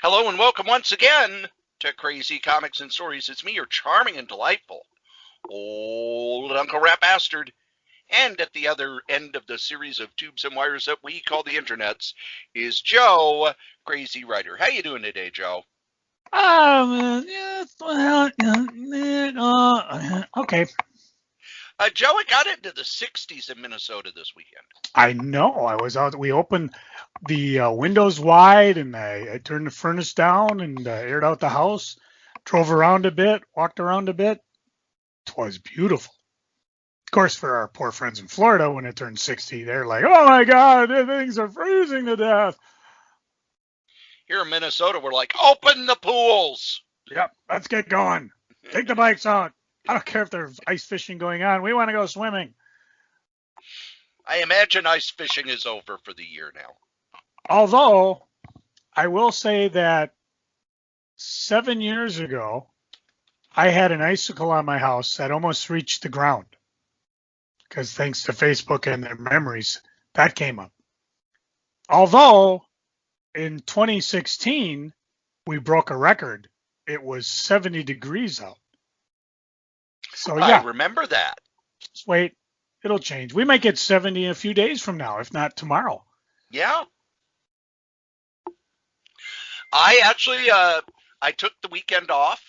Hello and welcome once again to Crazy Comics and Stories. It's me, your charming and delightful old Uncle Rat Bastard. And at the other end of the series of tubes and wires that we call the internets is Joe, Crazy Writer. How you doing today, Joe? Okay. Joe, it got into the 60s in Minnesota this weekend. I know. I was out. We opened the windows wide, and I turned the furnace down and aired out the house. Drove around a bit, walked around a bit. It was beautiful. Of course, for our poor friends in Florida, when it turned 60, they're like, "Oh my God, things are freezing to death." Here in Minnesota, we're like, open the pools. Yep, let's get going. Take the bikes out. I don't care if there's ice fishing going on. We want to go swimming. I imagine ice fishing is over for the year now. Although, I will say that 7 years ago, I had an icicle on my house that almost reached the ground. Because thanks to Facebook and their memories, that came up. Although, in 2016, we broke a record. It was 70 degrees out. So yeah, I remember that. just wait. It'll change. We might get 70 in a few days from now, if not tomorrow. Yeah. I actually, I took the weekend off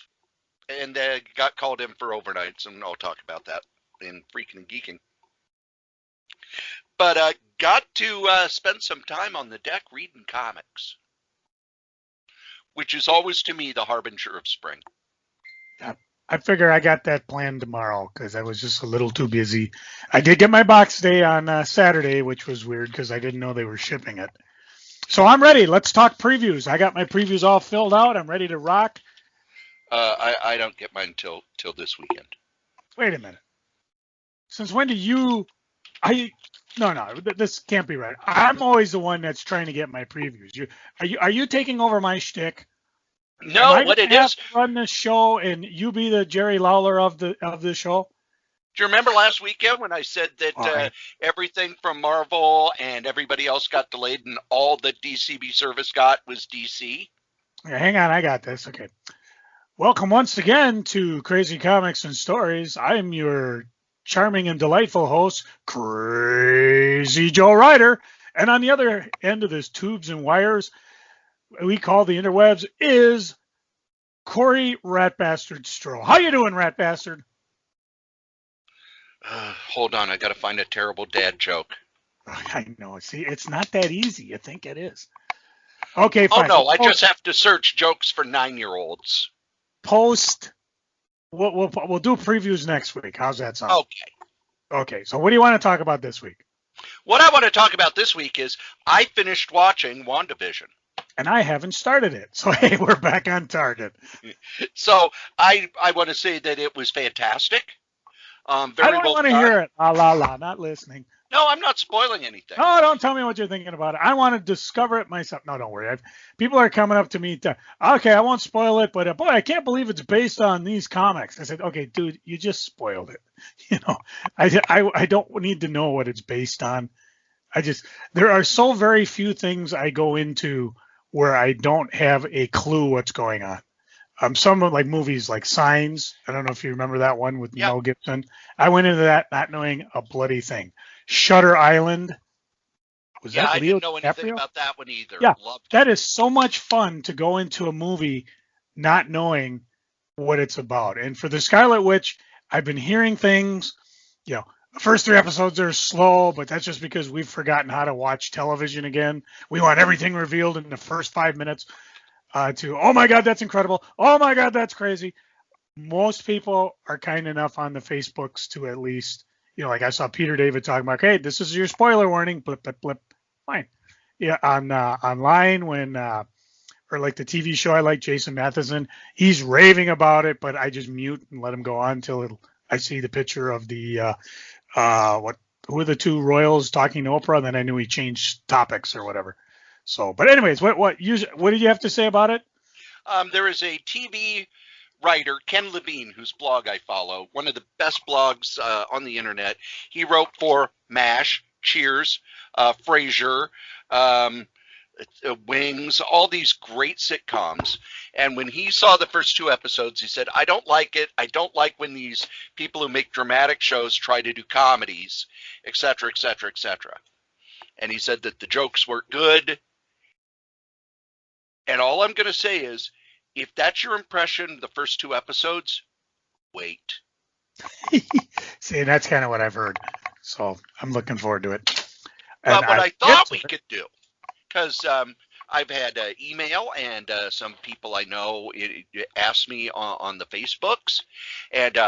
and got called in for overnights, and I'll talk about that in Freaking and Geeking. But got to spend some time on the deck reading comics, which is always to me the harbinger of spring. I figure I got that planned tomorrow because I was just a little too busy. I did get my box day on Saturday, which was weird because I didn't know they were shipping it. So I'm ready. Let's talk previews. I got my previews all filled out. I'm ready to rock. I don't get mine till this weekend. Wait a minute. Since when do you? No, this can't be right. I'm always the one that's trying to get my previews. Are you taking over my shtick? No, what it is? Run this show and you be the Jerry Lawler of the show. Do you remember last weekend when I said that everything from Marvel and everybody else got delayed and all that DCB service got was DC? Yeah, hang on, I got this. Okay. Welcome once again to Crazy Comics and Stories. I'm your charming and delightful host, Crazy Joe Ryder. And on the other end of this tubes and wires, we call the interwebs, is Cory Rat Bastard Stroh. How you doing, Rat Bastard? Hold on, I got to find a terrible dad joke. I know. See, it's not that easy. You think it is. Okay, fine. Oh, no, I just have to search jokes for 9-year-olds. We'll do previews next week. How's that sound? Okay. So what do you want to talk about this week? What I want to talk about this week is I finished watching WandaVision. And I haven't started it. So, hey, we're back on target. So I want to say that it was fantastic. I don't want to hear it. Not listening. No, I'm not spoiling anything. No, don't tell me what you're thinking about it. I want to discover it myself. No, don't worry. People are coming up to me. Okay, I won't spoil it, but boy, I can't believe it's based on these comics. I said, okay, dude, you just spoiled it. You know, I don't need to know what it's based on. There are so very few things I go into where I don't have a clue what's going on. Some of like movies like Signs. I don't know if you remember that one with Mel Gibson. I went into that not knowing a bloody thing. Shutter Island. I didn't know anything about that one either. Yeah, that is so much fun to go into a movie not knowing what it's about. And for the Scarlet Witch, I've been hearing things. You know, the first 3 episodes are slow, but that's just because we've forgotten how to watch television again. We want everything revealed in the first 5 minutes. Oh my God, that's incredible. Oh my God, that's crazy. Most people are kind enough on the Facebooks to at least, like I saw Peter David talking about, hey, this is your spoiler warning, blip, blip, blip. Fine. Yeah, online or like the TV show I like, Jason Matheson, he's raving about it, but I just mute and let him go on until I see the picture of the, who are the 2 royals talking to Oprah, and then I knew he changed topics or whatever. So, but anyways, what did you have to say about it? There is a TV writer, Ken Levine, whose blog I follow, one of the best blogs on the internet. He wrote for MASH, Cheers, Frasier, Wings, all these great sitcoms. And when he saw the first 2 episodes, he said, I don't like it. I don't like when these people who make dramatic shows try to do comedies, etc., etc., etc. And he said that the jokes weren't good. And all I'm going to say is, if that's your impression of the first 2 episodes, wait. See, that's kind of what I've heard. So I'm looking forward to it. But what I thought we could do, because I've had email and some people I know asked me on the Facebooks. And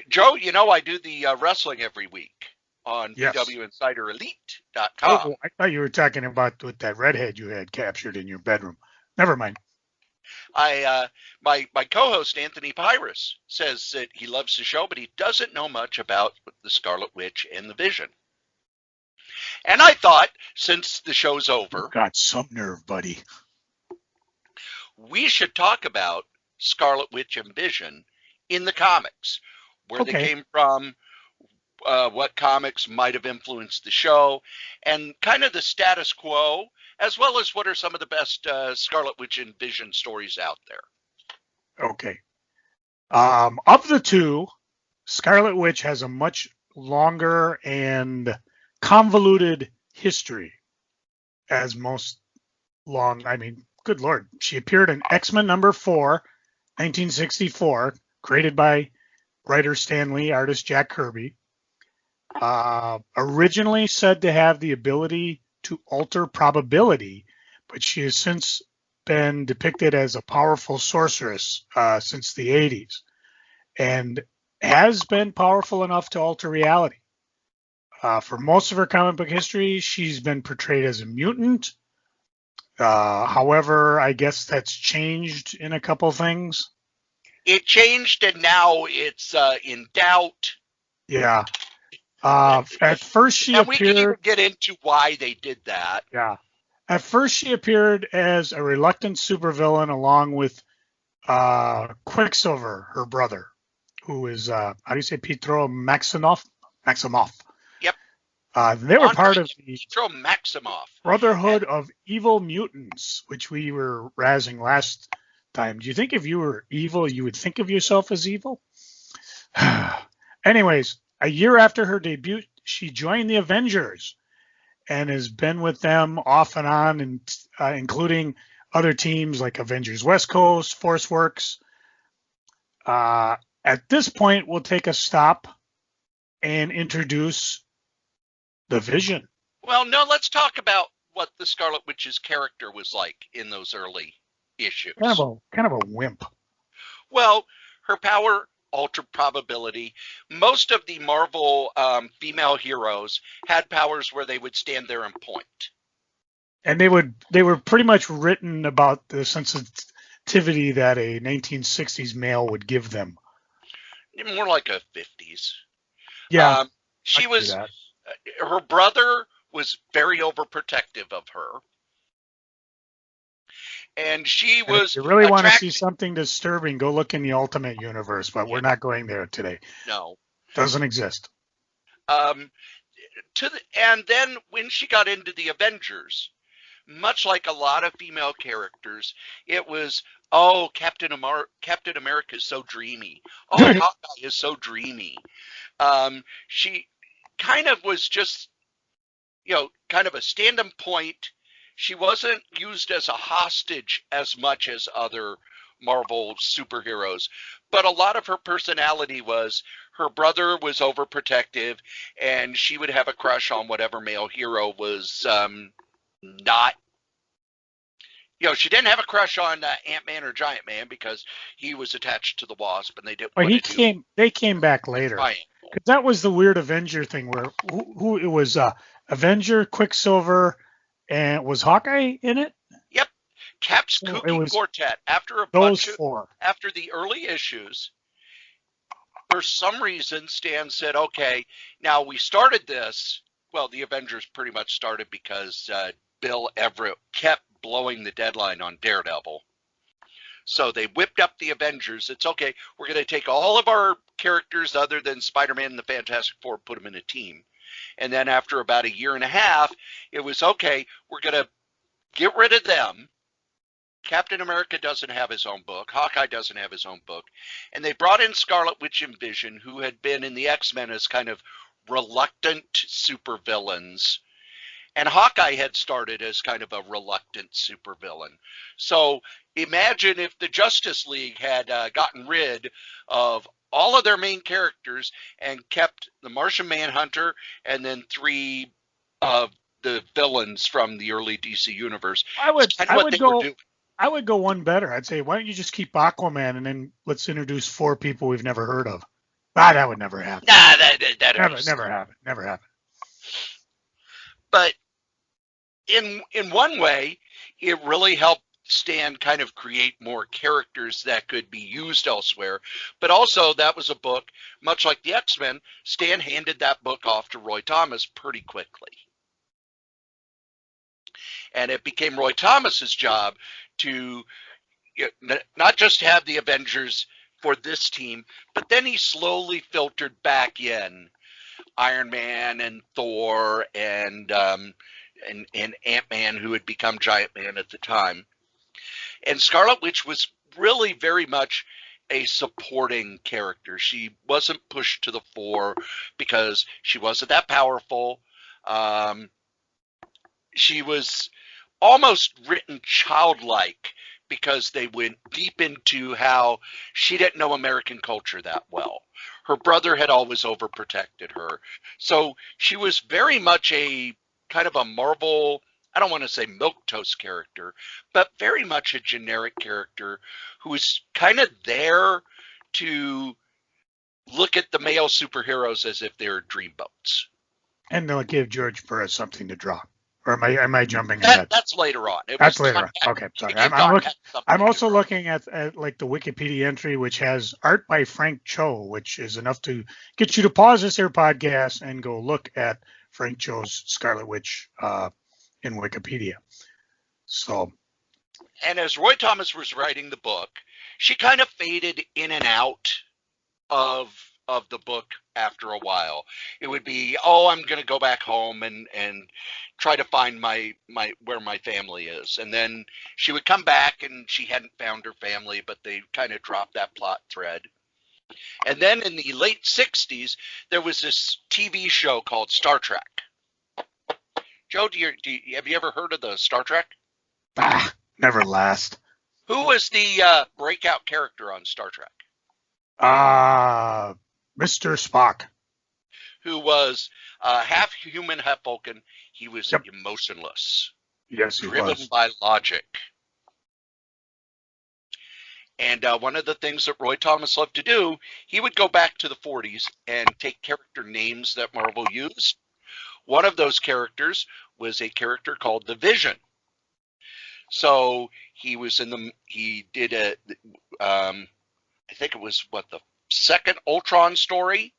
Joe, you know I do the wrestling every week on PWInsiderElite.com. Oh, I thought you were talking about with that redhead you had captured in your bedroom. Never mind. My co-host Anthony Pyrus says that he loves the show, but he doesn't know much about the Scarlet Witch and the Vision. And I thought, since the show's over, You've got some nerve, buddy. We should talk about Scarlet Witch and Vision in the comics, where they came from, what comics might have influenced the show, and kind of the status quo, as well as what are some of the best Scarlet Witch and Vision stories out there. Okay. Of the two, Scarlet Witch has a much longer and convoluted history as most long. I mean, good Lord. She appeared in X-Men number 4, 1964, created by writer Stan Lee, artist Jack Kirby. Originally said to have the ability to alter probability, but she has since been depicted as a powerful sorceress since the 80s and has been powerful enough to alter reality. For most of her comic book history, she's been portrayed as a mutant. However, I guess that's changed in a couple things. It changed, and now it's in doubt. Yeah. At first, she appeared. And we can even get into why they did that. Yeah. At first, she appeared as a reluctant supervillain along with Quicksilver, her brother, who is, how do you say, Pietro Maximoff? Yep. They were part of the Pietro Maximoff. Brotherhood of Evil Mutants, which we were razzing last time. Do you think if you were evil, you would think of yourself as evil? Anyways, a year after her debut, she joined the Avengers and has been with them off and on, and including other teams like Avengers West Coast, Force Works. At this point, we'll take a stop and introduce the Vision. Well, no, let's talk about what the Scarlet Witch's character was like in those early issues. Kind of a wimp. Well, her power altered probability. Most of the Marvel female heroes had powers where they would stand there and point. And they were pretty much written about the sensitivity that a 1960s male would give them. More like a 50s. Yeah. She was, her brother was very overprotective of her. And she was. If you really want to see something disturbing, go look in the Ultimate Universe, but we're not going there today. No. Doesn't exist. And then when she got into the Avengers, much like a lot of female characters, it was, oh, Captain America is so dreamy. Oh, Hawkeye is so dreamy. She kind of was just, kind of a stand-up point. She wasn't used as a hostage as much as other Marvel superheroes, but a lot of her personality was her brother was overprotective, and she would have a crush on whatever male hero was not. She didn't have a crush on Ant-Man or Giant Man because he was attached to the Wasp, and they didn't. Well, they came back later. Because that was the weird Avenger thing where who it was Avenger, Quicksilver, and was Hawkeye in it? Yep. Cap's kooky quartet. After after the early issues, for some reason, Stan said, okay, now we started this. Well, the Avengers pretty much started because Bill Everett kept blowing the deadline on Daredevil. So they whipped up the Avengers. It's okay. We're going to take all of our characters other than Spider-Man and the Fantastic Four, put them in a team. And then after about a year and a half, it was okay. We're going to get rid of them. Captain America doesn't have his own book. Hawkeye doesn't have his own book. And they brought in Scarlet Witch and Vision, who had been in the X-Men as kind of reluctant supervillains. And Hawkeye had started as kind of a reluctant supervillain. So imagine if the Justice League had gotten rid of all of their main characters and kept the Martian Manhunter and then 3 of the villains from the early DC universe. I would go one better. I'd say, why don't you just keep Aquaman and then let's introduce 4 people we've never heard of. That would never happen. Nah, that never happen. Never happen. But in one way, it really helped Stan kind of create more characters that could be used elsewhere. But also, that was a book, much like the X-Men, Stan handed that book off to Roy Thomas pretty quickly. And it became Roy Thomas's job to not just have the Avengers for this team, but then he slowly filtered back in Iron Man and Thor and Ant-Man, who had become Giant Man at the time. And Scarlet Witch was really very much a supporting character. She wasn't pushed to the fore because she wasn't that powerful. She was almost written childlike because they went deep into how she didn't know American culture that well. Her brother had always overprotected her. So she was very much a kind of a Marvel, I don't want to say milquetoast character, but very much a generic character who was kind of there to look at the male superheroes as if they were dreamboats. And they'll give George Perez something to draw. Or am I jumping ahead? That's later on. That's later on. Okay, sorry. I'm also looking at like the Wikipedia entry, which has art by Frank Cho, which is enough to get you to pause this here podcast and go look at Frank Cho's Scarlet Witch in Wikipedia. So, and as Roy Thomas was writing the book, she kind of faded in and out of the book after a while. It would be, I'm going to go back home and try to find my where my family is. And then she would come back and she hadn't found her family, but they kind of dropped that plot thread. And then in the late 60s, there was this TV show called Star Trek. Joe, have you ever heard of the Star Trek? Never last. Who was the breakout character on Star Trek? Mr. Spock. Who was half human, half Vulcan. He was emotionless. Yes, he driven was. by logic. And one of the things that Roy Thomas loved to do, he would go back to the 40s and take character names that Marvel used. One of those characters was a character called the Vision. So he did I think it was the second Ultron story,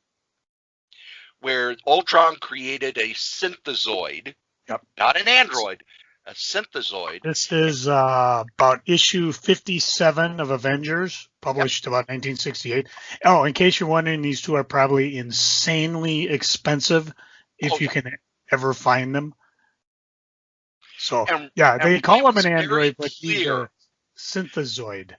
where Ultron created a synthezoid, not an android, a synthezoid. This is about issue 57 of Avengers, published about 1968. Oh, in case you're wondering, these two are probably insanely expensive if you can ever find them. So, they call them an android, but these are synthezoid.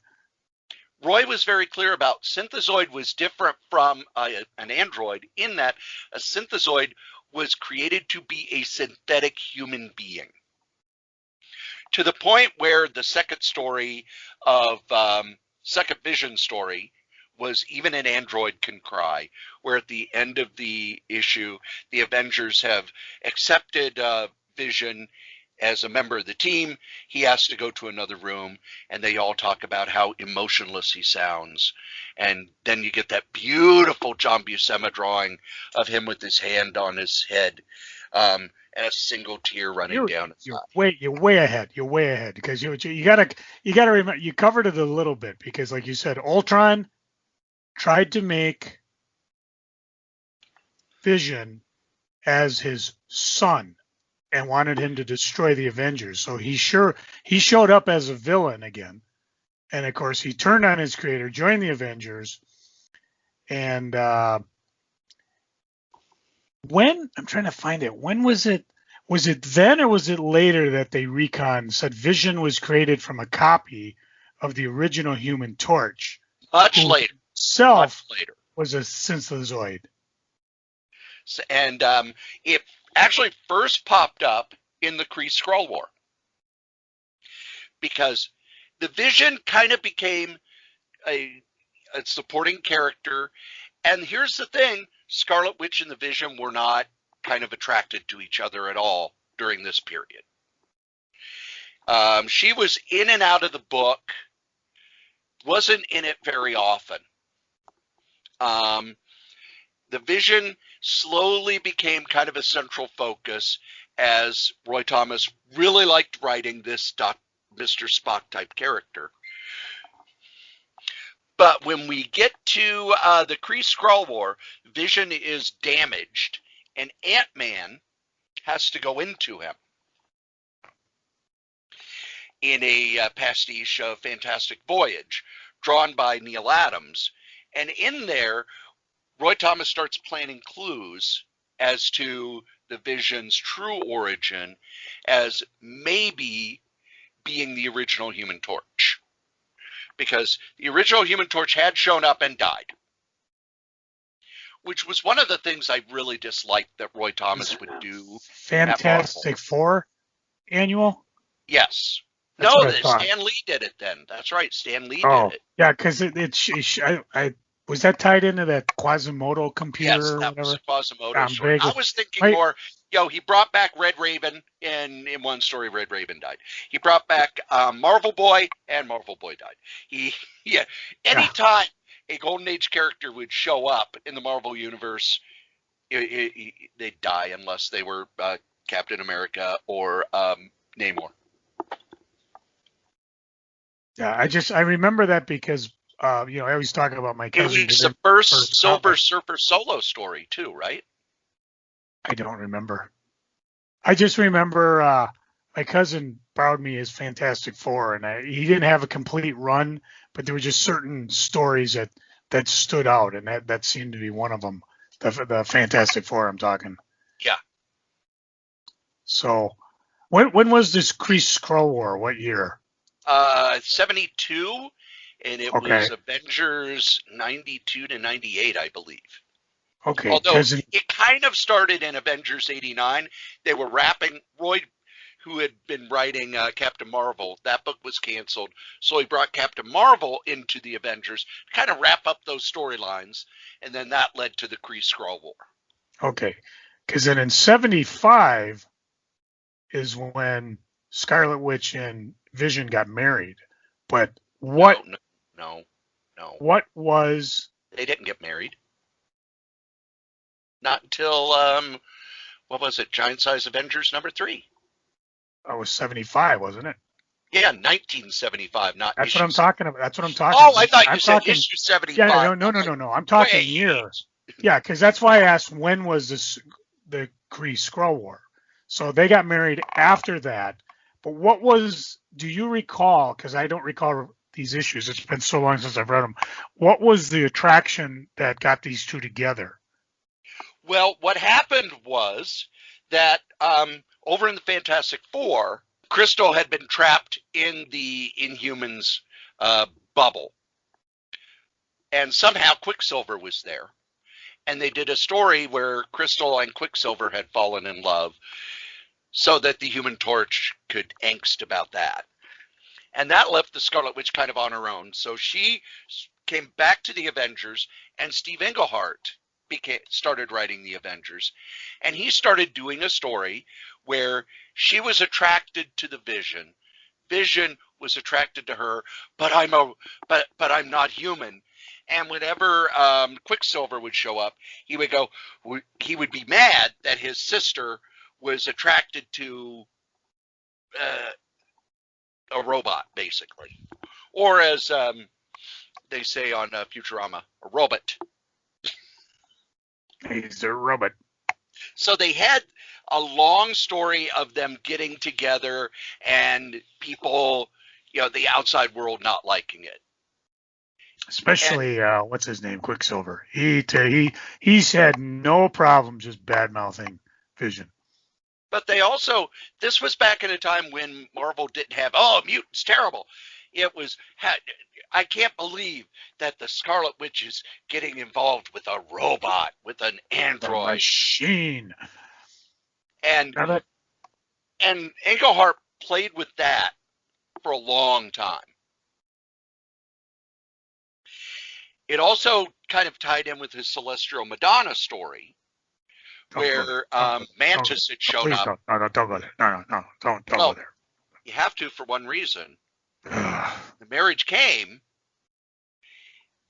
Roy was very clear about synthezoid was different from an android in that a synthezoid was created to be a synthetic human being. To the point where the second story of second Vision story was even an android can cry, where at the end of the issue, the Avengers have accepted Vision as a member of the team. He has to go to another room, and they all talk about how emotionless he sounds. And then you get that beautiful John Buscema drawing of him with his hand on his head, and a single tear running down his eye. You're way ahead. You're way ahead because you gotta remember, you covered it a little bit because, like you said, Ultron tried to make Vision as his son and wanted him to destroy the Avengers. So he showed up as a villain again. And of course he turned on his creator, joined the Avengers. And I'm trying to find it. When was it Was it then or was it later that they said Vision was created from a copy of the original Human Torch, Much who later. himself Much later. was a synthezoid? And it actually first popped up in the Kree Skrull War, because the Vision kind of became a supporting character. And here's the thing, Scarlet Witch and the Vision were not kind of attracted to each other at all during this period. She was in and out of the book, wasn't in it very often. The Vision slowly became kind of a central focus, as Roy Thomas really liked writing this Mr. Spock type character. But when we get to the Kree Skrull War, Vision is damaged, and Ant-Man has to go into him in a pastiche of Fantastic Voyage, drawn by Neil Adams. And in there, Roy Thomas starts planting clues as to the Vision's true origin as maybe being the original Human Torch. Because the original Human Torch had shown up and died, which was one of the things I really disliked that Roy Thomas would do. Fantastic Four annual? Yes. That's no, what I thought. Stan Lee did it then. That's right, Stan Lee Oh, did it. yeah, because I was that tied into that Quasimodo computer Yes, or that was whatever? a Quasimodo story. I was thinking Right. more, he brought back Red Raven, and in one story, Red Raven died. He brought back Marvel Boy, and Marvel Boy died. Anytime a Golden Age character would show up in the Marvel Universe, they'd die unless they were Captain America or Namor. Yeah, I remember that because I always talk about my cousin. It was the first Silver Surfer solo story too, right? I don't remember. I just remember my cousin borrowed me his Fantastic Four, and he didn't have a complete run, but there were just certain stories that stood out, and that seemed to be one of them. The Fantastic Four I'm talking. Yeah. So, when was this Kree Skrull War? What year? 72, and it was Avengers 92 to 98, I believe. Okay. Although it kind of started in Avengers 89. They were wrapping, Roy, who had been writing Captain Marvel, that book was canceled. So he brought Captain Marvel into the Avengers to kind of wrap up those storylines. And then that led to the Kree Skrull War. Okay. Because then in 75 is when Scarlet Witch and Vision got married. But what? No. What was? They didn't get married. Not until, what was it? Giant Size Avengers number 3. It was 75, wasn't it? Yeah, 1975, not That's issue. what I'm talking about. That's what I'm talking about. Oh, I thought you said issue 75. Yeah, no. I'm talking years. Yeah, because that's why I asked when was the Kree Skrull War. So they got married after that. But what was, do you recall, because I don't recall these issues, it's been so long since I've read them, what was the attraction that got these two together? Well, what happened was that over in the Fantastic Four, Crystal had been trapped in the Inhumans bubble. And somehow Quicksilver was there. And they did a story where Crystal and Quicksilver had fallen in love so that the Human Torch could angst about that. And that left the Scarlet Witch kind of on her own. So she came back to the Avengers, and Steve Englehart started writing the Avengers. And he started doing a story where she was attracted to the Vision. Vision was attracted to her, but I'm not human. And whenever Quicksilver would show up, he would be mad that his sister was attracted to a robot, basically. Or as they say on Futurama, a robot. He's a robot. So they had a long story of them getting together and people, the outside world not liking it. Especially, what's his name, Quicksilver. He's had no problem just bad-mouthing Vision. But they also, this was back in a time when Marvel didn't have, oh, mutants, terrible. It was, I can't believe that the Scarlet Witch is getting involved with a robot, with an A android. machine. And Now that Englehart played with that for a long time. It also kind of tied in with his Celestial Madonna story, where Mantis had shown please up. don't go there. No, don't go there. You have to for one reason. The marriage came.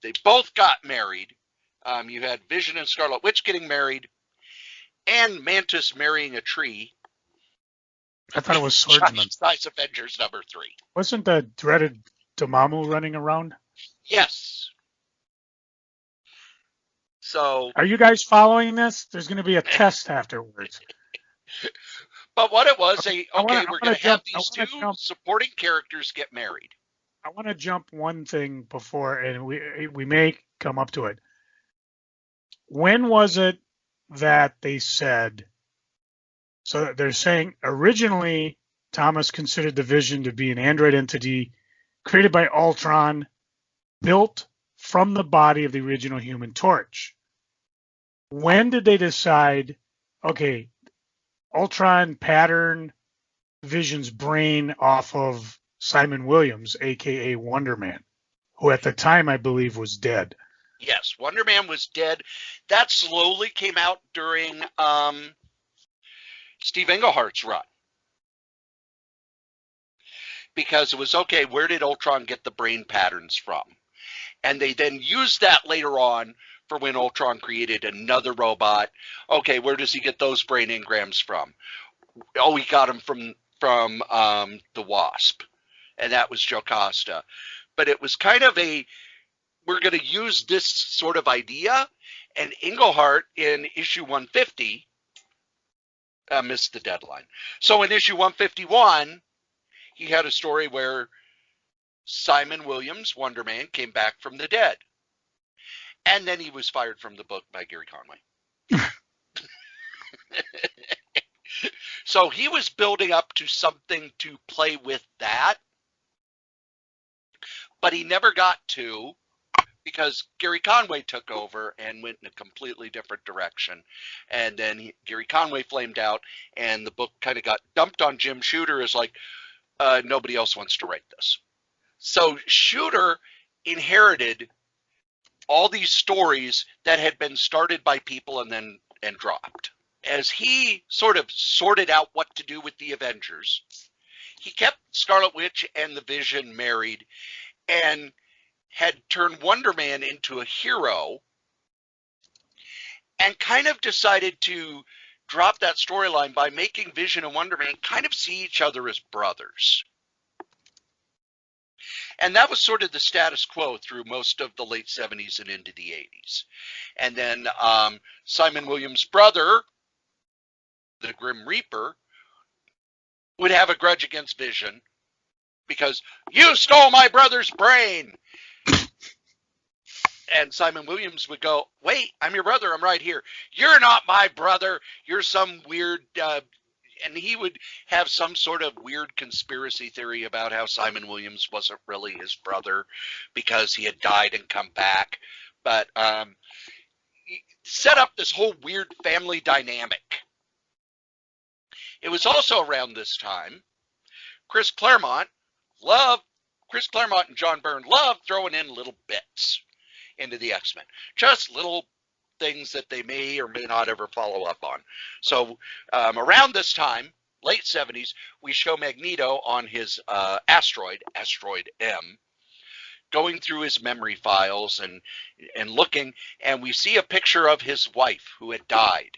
They both got married. You had Vision and Scarlet Witch getting married, and Mantis marrying a tree. I thought it was Swordsman. Size Avengers #3. Wasn't the dreaded Dormammu running around? Yes. So. Are you guys following this? There's going to be a test afterwards. But what it was, we're going to have these two supporting characters get married. I want to jump one thing before, and we may come up to it. When was it that they said? So they're saying originally Thomas considered the Vision to be an android entity created by Ultron, built from the body of the original Human Torch. When did they decide, okay, Ultron patterned Vision's brain off of Simon Williams, a.k.a. Wonder Man, who at the time I believe was dead? Yes, Wonder Man was dead. That slowly came out during Steve Englehart's run. Because it was, okay, where did Ultron get the brain patterns from? And they then used that later on for when Ultron created another robot. Okay, where does he get those brain engrams from? Oh, he got them from the Wasp. And that was Jocasta. But it was kind of we're going to use this sort of idea. And Englehart in issue 150 missed the deadline. So in issue 151, he had a story where Simon Williams, Wonder Man, came back from the dead. And then he was fired from the book by Gary Conway. So he was building up to something to play with that. But he never got to, because Gary Conway took over and went in a completely different direction. And then Gary Conway flamed out, and the book kind of got dumped on Jim Shooter as like, nobody else wants to write this. So Shooter inherited all these stories that had been started by people and dropped. As he sort of sorted out what to do with the Avengers, he kept Scarlet Witch and the Vision married and had turned Wonder Man into a hero, and kind of decided to drop that storyline by making Vision and Wonder Man kind of see each other as brothers. And that was sort of the status quo through most of the late 70s and into the 80s. And then Simon Williams' brother, the Grim Reaper, would have a grudge against Vision because you stole my brother's brain. And Simon Williams would go, wait, I'm your brother. I'm right here. You're not my brother. You're some weird... and he would have some sort of weird conspiracy theory about how Simon Williams wasn't really his brother because he had died and come back. But he set up this whole weird family dynamic. It was also around this time, Chris Claremont and John Byrne loved throwing in little bits into the X-Men. Just little things that they may or may not ever follow up on. So around this time, late 70s, we show Magneto on his asteroid M, going through his memory files and looking, and we see a picture of his wife who had died.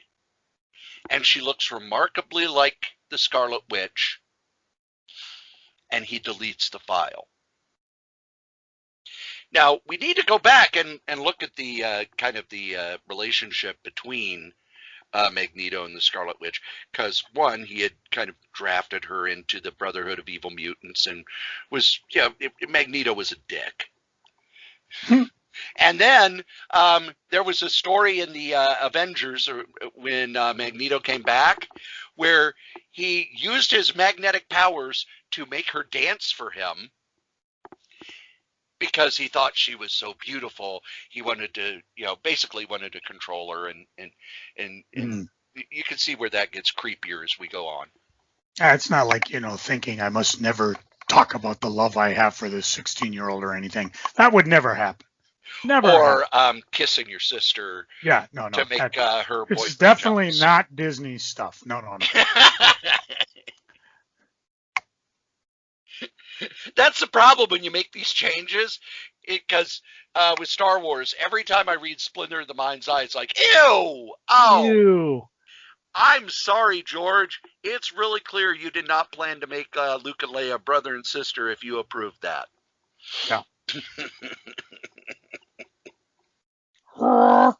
And she looks remarkably like the Scarlet Witch, and he deletes the file. Now, we need to go back and look at the kind of the relationship between Magneto and the Scarlet Witch, because one, he had kind of drafted her into the Brotherhood of Evil Mutants and was, Magneto was a dick. And then there was a story in the Avengers when Magneto came back where he used his magnetic powers to make her dance for him because he thought she was so beautiful. He wanted to, basically wanted to control her, and you can see where that gets creepier as we go on. It's not like, thinking I must never talk about the love I have for this 16-year-old or anything. That would never happen. Never. Or kissing your sister. Yeah, no. To make her boyfriend. It's definitely jealous. Not Disney stuff. No. That's the problem when you make these changes, because with Star Wars, every time I read Splinter of the Mind's Eye, it's like, ew! Oh! Ew. I'm sorry, George. It's really clear you did not plan to make Luke and Leia brother and sister if you approved that. Yeah. Laugh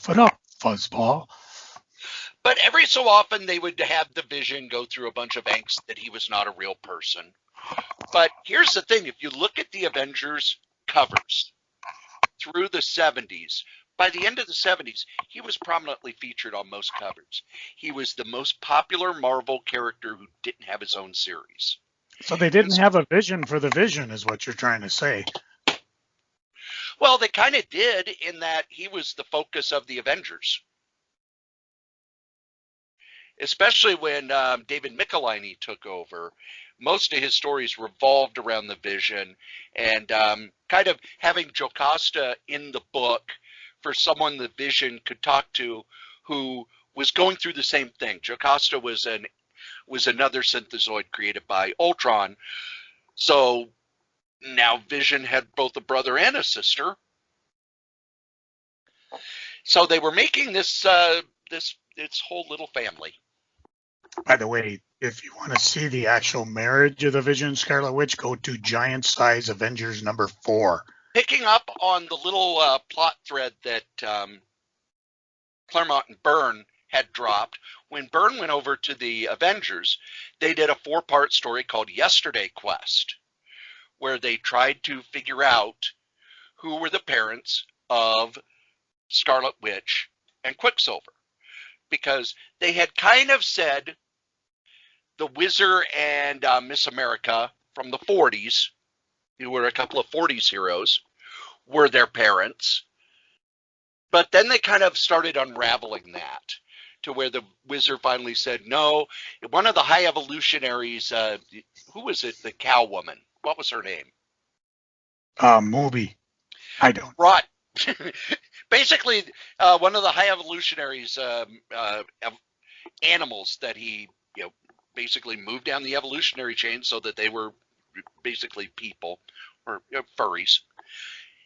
it up, fuzzball. But every so often they would have the Vision go through a bunch of angst that he was not a real person. But here's the thing. If you look at the Avengers covers through the 70s, by the end of the 70s, he was prominently featured on most covers. He was the most popular Marvel character who didn't have his own series. So they didn't have a vision for the Vision, is what you're trying to say. Well, they kind of did, in that he was the focus of the Avengers. Especially when David Michelinie took over. Most of his stories revolved around the Vision, and kind of having Jocasta in the book for someone the Vision could talk to who was going through the same thing. Jocasta was another synthezoid created by Ultron. So now Vision had both a brother and a sister. So they were making this whole little family. By the way, if you want to see the actual marriage of the Vision and Scarlet Witch, go to Giant Size Avengers number 4. Picking up on the little plot thread that Claremont and Byrne had dropped, when Byrne went over to the Avengers, they did a 4-part story called Yesterday Quest, where they tried to figure out who were the parents of Scarlet Witch and Quicksilver. Because they had kind of said the Wizard and Miss America from the 40s, who were a couple of 40s heroes, were their parents. But then they kind of started unraveling that to where the Wizard finally said, no, one of the high evolutionaries, who was it, the cow woman? What was her name? Moby. I don't. Right. Basically, one of the high evolutionaries, animals that he, basically moved down the evolutionary chain so that they were basically people or furries,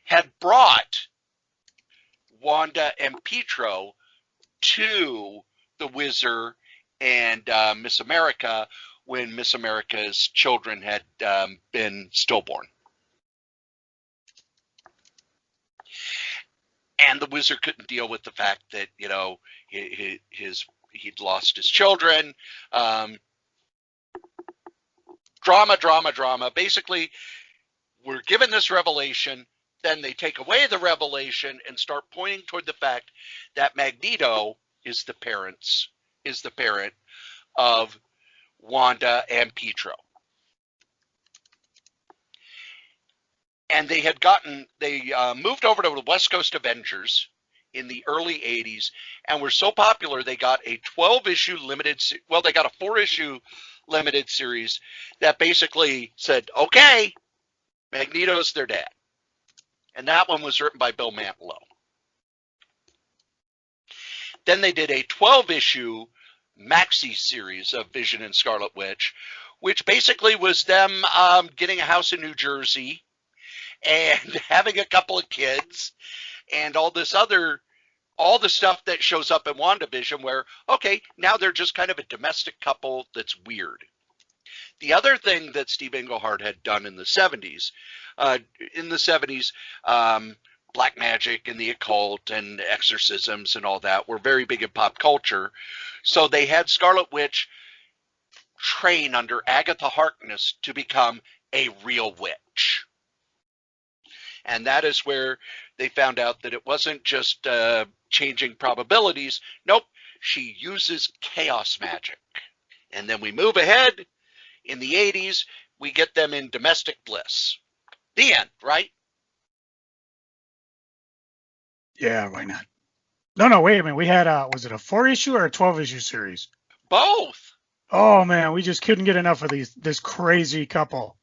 had brought Wanda and Pietro to the Wizard and Miss America when Miss America's children had been stillborn. And the Wizard couldn't deal with the fact that, he'd lost his children. Drama. Basically, we're given this revelation, then they take away the revelation and start pointing toward the fact that Magneto is the parent of Wanda and Pietro. And they moved over to the West Coast Avengers in the early 80s and were so popular they got a 12-issue they got a 4-issue limited series that basically said, okay, Magneto's their dad. And that one was written by Bill Mantlo. Then they did a 12-issue maxi series of Vision and Scarlet Witch, which basically was them getting a house in New Jersey and having a couple of kids and all the stuff that shows up in WandaVision where, okay, now they're just kind of a domestic couple that's weird. The other thing that Steve Englehart had done in the 70s, black magic and the occult and exorcisms and all that were very big in pop culture. So they had Scarlet Witch train under Agatha Harkness to become a real witch. And that is where they found out that it wasn't just changing probabilities. Nope, she uses chaos magic. And then we move ahead. In the 80s, we get them in domestic bliss. The end, right? Yeah, why not? No, wait a minute. We had was it a 4-issue or a 12-issue series? Both. Oh man, we just couldn't get enough of this crazy couple.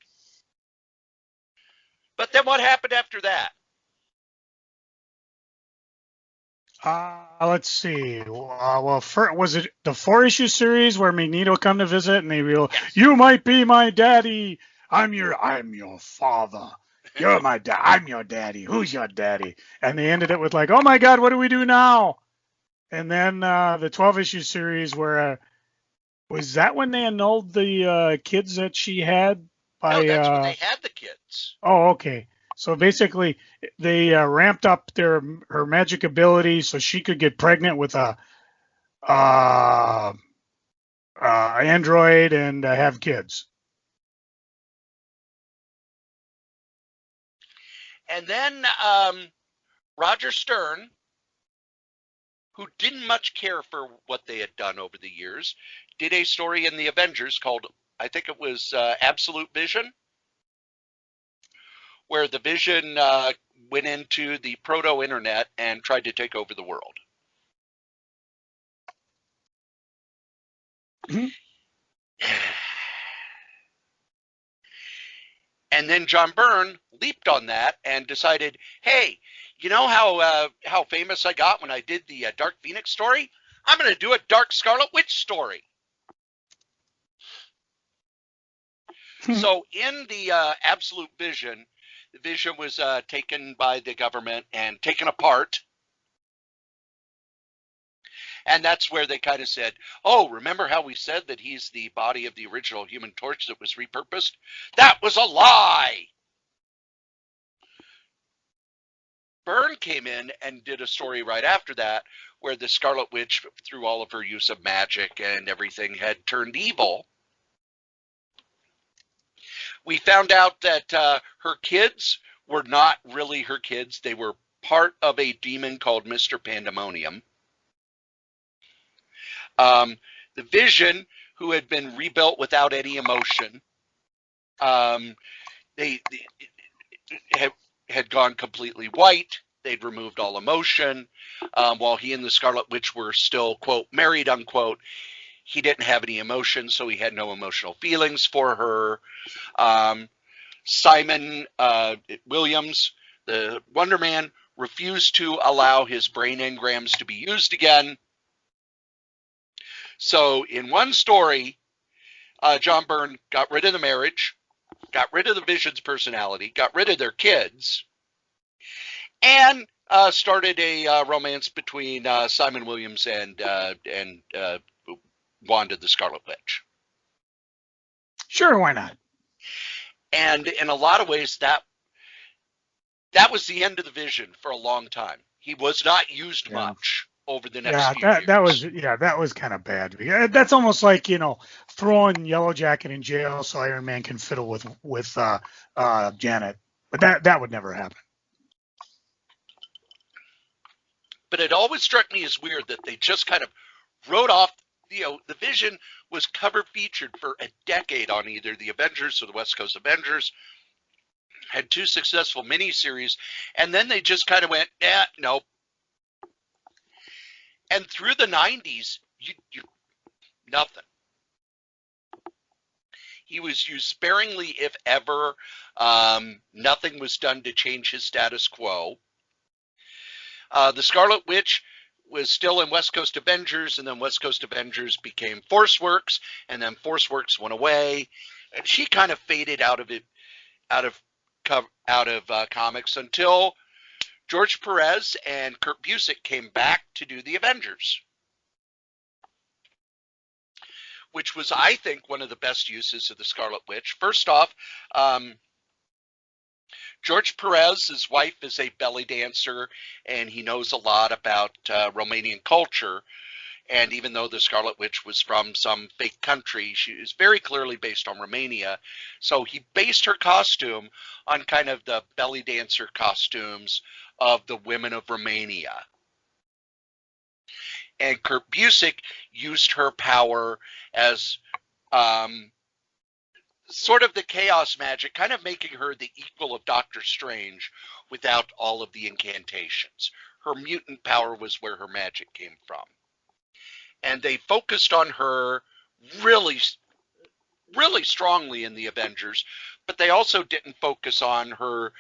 But then what happened after that? Let's see. Was it the 4-issue series where Magneto come to visit and they real, you might be my daddy. I'm your father. You're my dad. I'm your daddy. Who's your daddy? And they ended it with like, oh my God, what do we do now? And then the 12-issue series where was that when they annulled the kids that she had? No, that's when they had the kids. Oh, okay. So basically, they ramped up her magic ability so she could get pregnant with a android and have kids. And then Roger Stern, who didn't much care for what they had done over the years, did a story in the Avengers called, I think it was Absolute Vision, where the Vision went into the proto-internet and tried to take over the world. Mm-hmm. And then John Byrne leaped on that and decided, hey, you know how famous I got when I did the Dark Phoenix story? I'm going to do a Dark Scarlet Witch story. So in the Absolute Vision, the Vision was taken by the government and taken apart. And that's where they kind of said, oh, remember how we said that he's the body of the original Human Torch that was repurposed? That was a lie! Byrne came in and did a story right after that where the Scarlet Witch, through all of her use of magic and everything, had turned evil. We found out that her kids were not really her kids. They were part of a demon called Mr. Pandemonium. The Vision, who had been rebuilt without any emotion, they had gone completely white. They'd removed all emotion. While he and the Scarlet Witch were still, quote, married, unquote, he didn't have any emotion, so he had no emotional feelings for her. Simon Williams, the Wonder Man, refused to allow his brain engrams to be used again. So in one story, John Byrne got rid of the marriage, got rid of the Vision's personality, got rid of their kids, and started a romance between Simon Williams and Wanda the Scarlet Witch. Sure, why not? And in a lot of ways, that was the end of the Vision for a long time. He was not used much over the next few years. That was kind of bad. That's almost like, throwing Yellow Jacket in jail so Iron Man can fiddle with Janet. But that would never happen. But it always struck me as weird that they just kind of wrote off, the Vision was cover featured for a decade on either the Avengers or the West Coast Avengers, had 2 successful miniseries, and then they just kind of went, nope. And through the 90s, nothing. He was used sparingly, if ever. Nothing was done to change his status quo. The Scarlet Witch was still in West Coast Avengers, and then West Coast Avengers became ForceWorks, and then ForceWorks went away, and she kind of faded out of comics until George Perez and Kurt Busiek came back to do the Avengers, which was, I think, one of the best uses of the Scarlet Witch. First off, George Perez, his wife, is a belly dancer, and he knows a lot about Romanian culture. And even though the Scarlet Witch was from some fake country, she is very clearly based on Romania. So he based her costume on kind of the belly dancer costumes of the women of Romania. And Kurt Busiek used her power as sort of the chaos magic, kind of making her the equal of Doctor Strange without all of the incantations. Her mutant power was where her magic came from. And they focused on her really, really strongly in the Avengers, but they also didn't focus on her,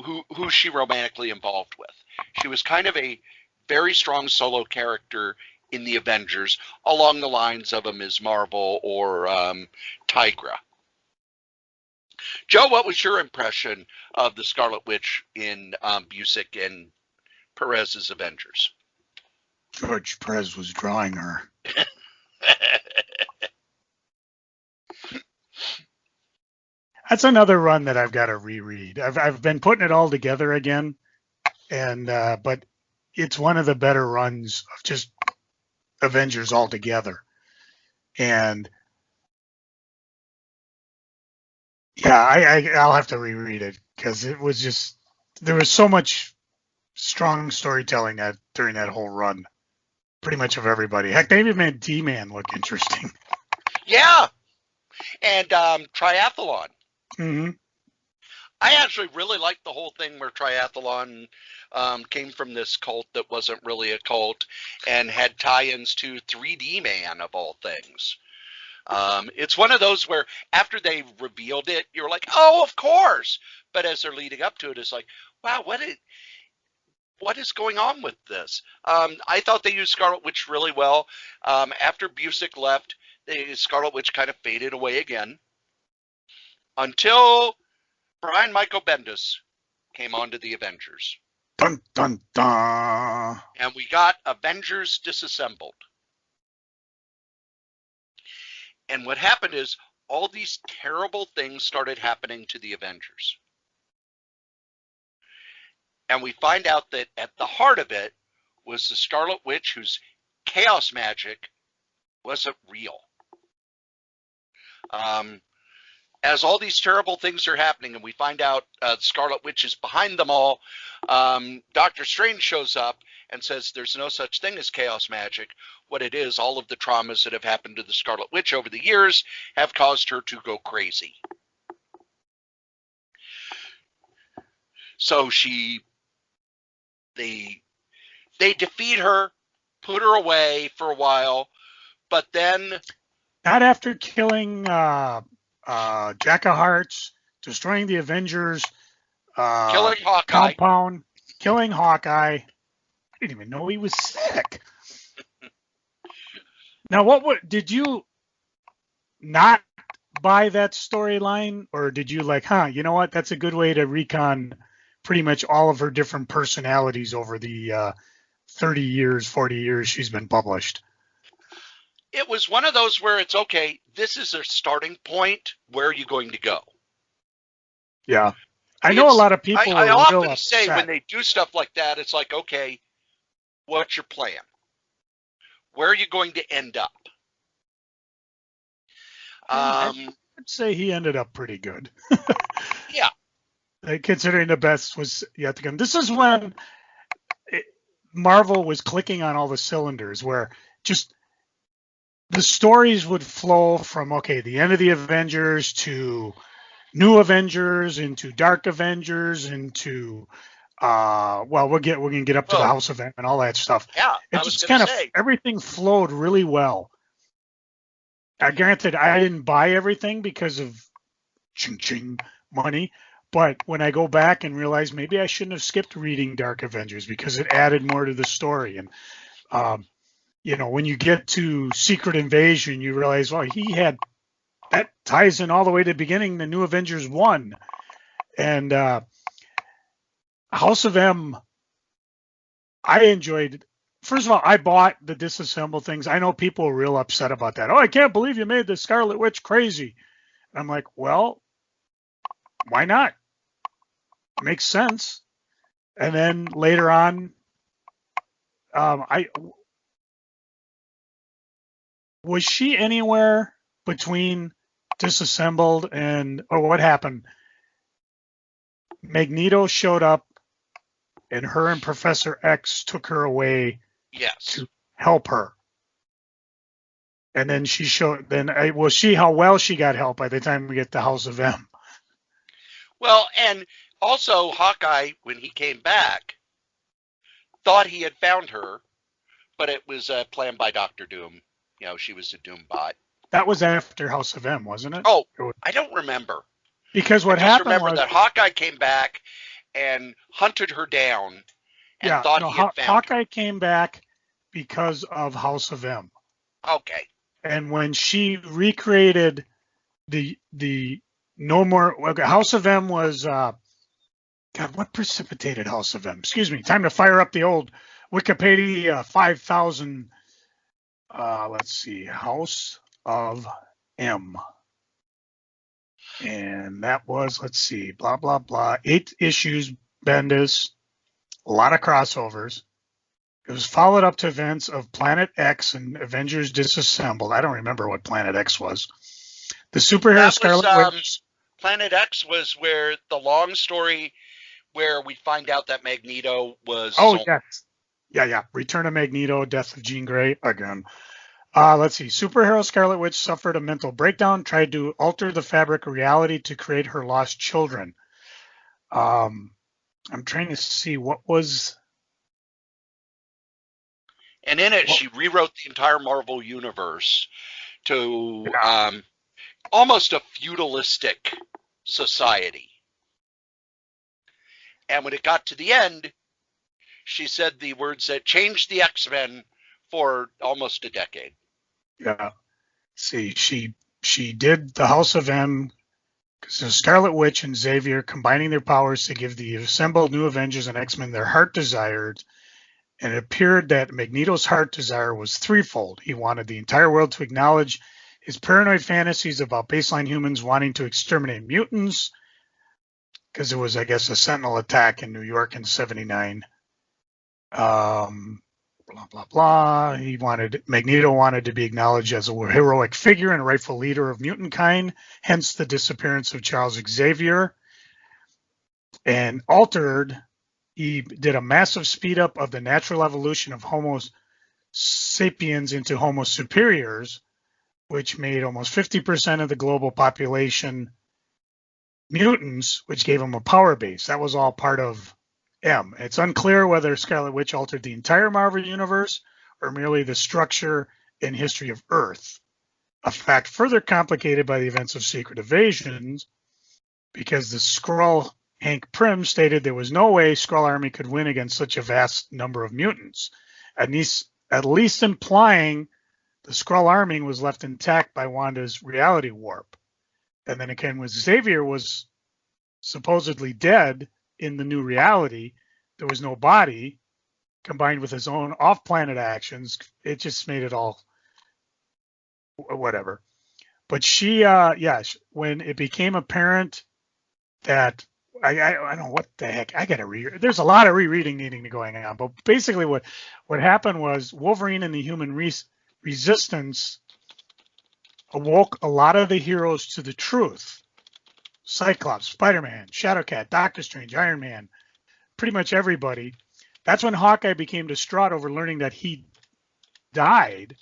who she romantically involved with. She was kind of a very strong solo character in the Avengers, along the lines of a Ms. Marvel or Tigra. Joe, what was your impression of the Scarlet Witch in Busiek and Perez's Avengers? George Perez was drawing her. That's another run that I've got to reread. I've been putting it all together again, and but it's one of the better runs of just Avengers altogether. And yeah, I'll have to reread it because it was just, there was so much strong storytelling during that whole run, pretty much of everybody. Heck, they even made T-Man look interesting. Yeah, and Triathlon. Mm-hmm. I actually really liked the whole thing where Triathlon came from this cult that wasn't really a cult and had tie-ins to 3D Man, of all things. It's one of those where after they revealed it, you're like, oh, of course. But as they're leading up to it, it's like, wow, what is going on with this? I thought they used Scarlet Witch really well. After Busiek left, the Scarlet Witch kind of faded away again until Brian Michael Bendis came onto the Avengers. Dun, dun, dun. And we got Avengers Disassembled. And what happened is all these terrible things started happening to the Avengers. And we find out that at the heart of it was the Scarlet Witch, whose chaos magic wasn't real. As all these terrible things are happening and we find out the Scarlet Witch is behind them all, Doctor Strange shows up and says there's no such thing as chaos magic. What it is, all of the traumas that have happened to the Scarlet Witch over the years have caused her to go crazy. So they defeat her, put her away for a while, but then... Not after killing Jack of Hearts, destroying the Avengers, killing Hawkeye. Compound, killing Hawkeye. I didn't even know he was sick. Now, did you not buy that storyline, or did you like, you know what? That's a good way to recon pretty much all of her different personalities over the 30 years, 40 years she's been published. It was one of those where it's okay, this is a starting point. Where are you going to go? Yeah. I know a lot of people I are real often say upset when they do stuff like that, it's like, okay, what's your plan? Where are you going to end up? I'd say he ended up pretty good. Yeah. Considering the best was yet to come. This is when Marvel was clicking on all the cylinders, where just the stories would flow from, okay, the end of the Avengers to New Avengers into Dark Avengers into we're gonna get up to the House of M and all that stuff. Yeah, it just kind of everything flowed really well. Granted, I didn't buy everything because of ching money, but when I go back and realize maybe I shouldn't have skipped reading Dark Avengers because it added more to the story. And when you get to Secret Invasion, you realize, well, he had that ties in all the way to the beginning, the New Avengers 1. And House of M, I enjoyed. First of all, I bought the disassembled things. I know people are real upset about that. Oh, I can't believe you made the Scarlet Witch crazy. I'm like, well, why not? It makes sense. And then later on, Was she anywhere between disassembled and, or what happened? Magneto showed up and her and Professor X took her away Yes. to help her. And then she showed, then we'll see how well she got help by the time we get to House of M. Well, and also Hawkeye, when he came back, thought he had found her, but it was planned by Doctor Doom. You know, she was a Doom bot. That was after House of M, wasn't it? Oh, I don't remember. Because what I just happened remember was that Hawkeye came back and hunted her down and thought he had found Hawkeye her. came back because of House of M. Okay. And when she recreated the no more House of M was God, what precipitated House of M? Excuse me. Time to fire up the old Wikipedia 5000. Let's see, House of M. And that was, let's see, blah, blah, blah. 8 issues, Bendis, a lot of crossovers. It was followed up to events of Planet X and Avengers Disassembled. I don't remember what Planet X was. The superhero Scarlet Witch. Planet X was where the long story where we find out that Magneto was. Oh, yes. Yeah. Return of Magneto, Death of Jean Grey again. Let's see. Superhero Scarlet Witch suffered a mental breakdown, tried to alter the fabric of reality to create her lost children. I'm trying to see what was. And in it, she rewrote the entire Marvel universe to almost a feudalistic society. And when it got to the end, she said the words that changed the X-Men for almost a decade. Yeah. See, she did the House of M. So Scarlet Witch and Xavier combining their powers to give the assembled new Avengers and X-Men their heart desired. And it appeared that Magneto's heart desire was threefold. He wanted the entire world to acknowledge his paranoid fantasies about baseline humans wanting to exterminate mutants, because there was, I guess, a Sentinel attack in New York in '79. Blah, blah, blah. Magneto wanted to be acknowledged as a heroic figure and a rightful leader of mutant kind, hence the disappearance of Charles Xavier. And altered, he did a massive speed up of the natural evolution of Homo sapiens into Homo superiors, which made almost 50% of the global population mutants, which gave them a power base. That was all part of M. It's unclear whether Scarlet Witch altered the entire Marvel universe or merely the structure and history of Earth, a fact further complicated by the events of Secret Invasions, because the Skrull Hank Pym stated there was no way Skrull Army could win against such a vast number of mutants, at least implying the Skrull Army was left intact by Wanda's reality warp. And then again, when Xavier was supposedly dead in the new reality, there was no body, combined with his own off-planet actions. It just made it all whatever. But she, when it became apparent that I don't know what the heck, I gotta read. There's a lot of rereading needing to going on, but basically what happened was Wolverine and the Human Resistance awoke a lot of the heroes to the truth. Cyclops, Spider-Man, Shadowcat, Doctor Strange, Iron Man, pretty much everybody. That's when Hawkeye became distraught over learning that he died.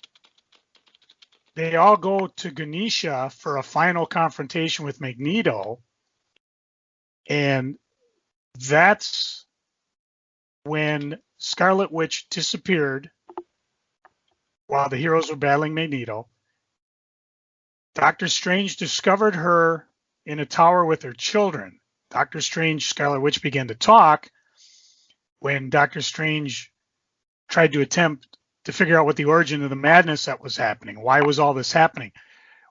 They all go to Ganesha for a final confrontation with Magneto. And that's when Scarlet Witch disappeared while the heroes were battling Magneto. Doctor Strange discovered her in a tower with her children. Doctor Strange, Scarlet Witch began to talk when Doctor Strange tried to attempt to figure out what the origin of the madness that was happening. Why was all this happening?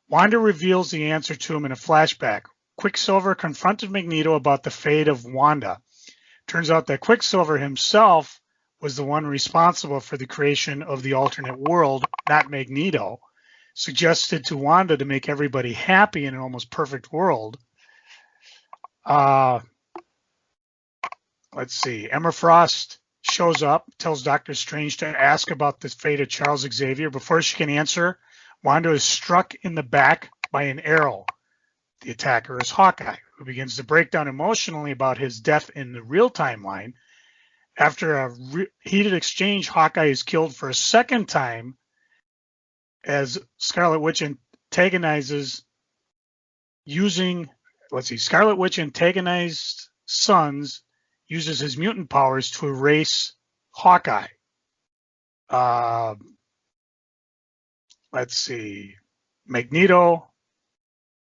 Wanda reveals the answer to him in a flashback. Quicksilver confronted Magneto about the fate of Wanda. Turns out that Quicksilver himself was the one responsible for the creation of the alternate world, not Magneto. Suggested to Wanda to make everybody happy in an almost perfect world. Let's see. Emma Frost shows up, tells Doctor Strange to ask about the fate of Charles Xavier. Before she can answer, Wanda is struck in the back by an arrow. The attacker is Hawkeye, who begins to break down emotionally about his death in the real timeline. After a heated exchange, Hawkeye is killed for a second time as Scarlet Witch antagonizes Scarlet Witch antagonized Sons uses his mutant powers to erase Hawkeye. Magneto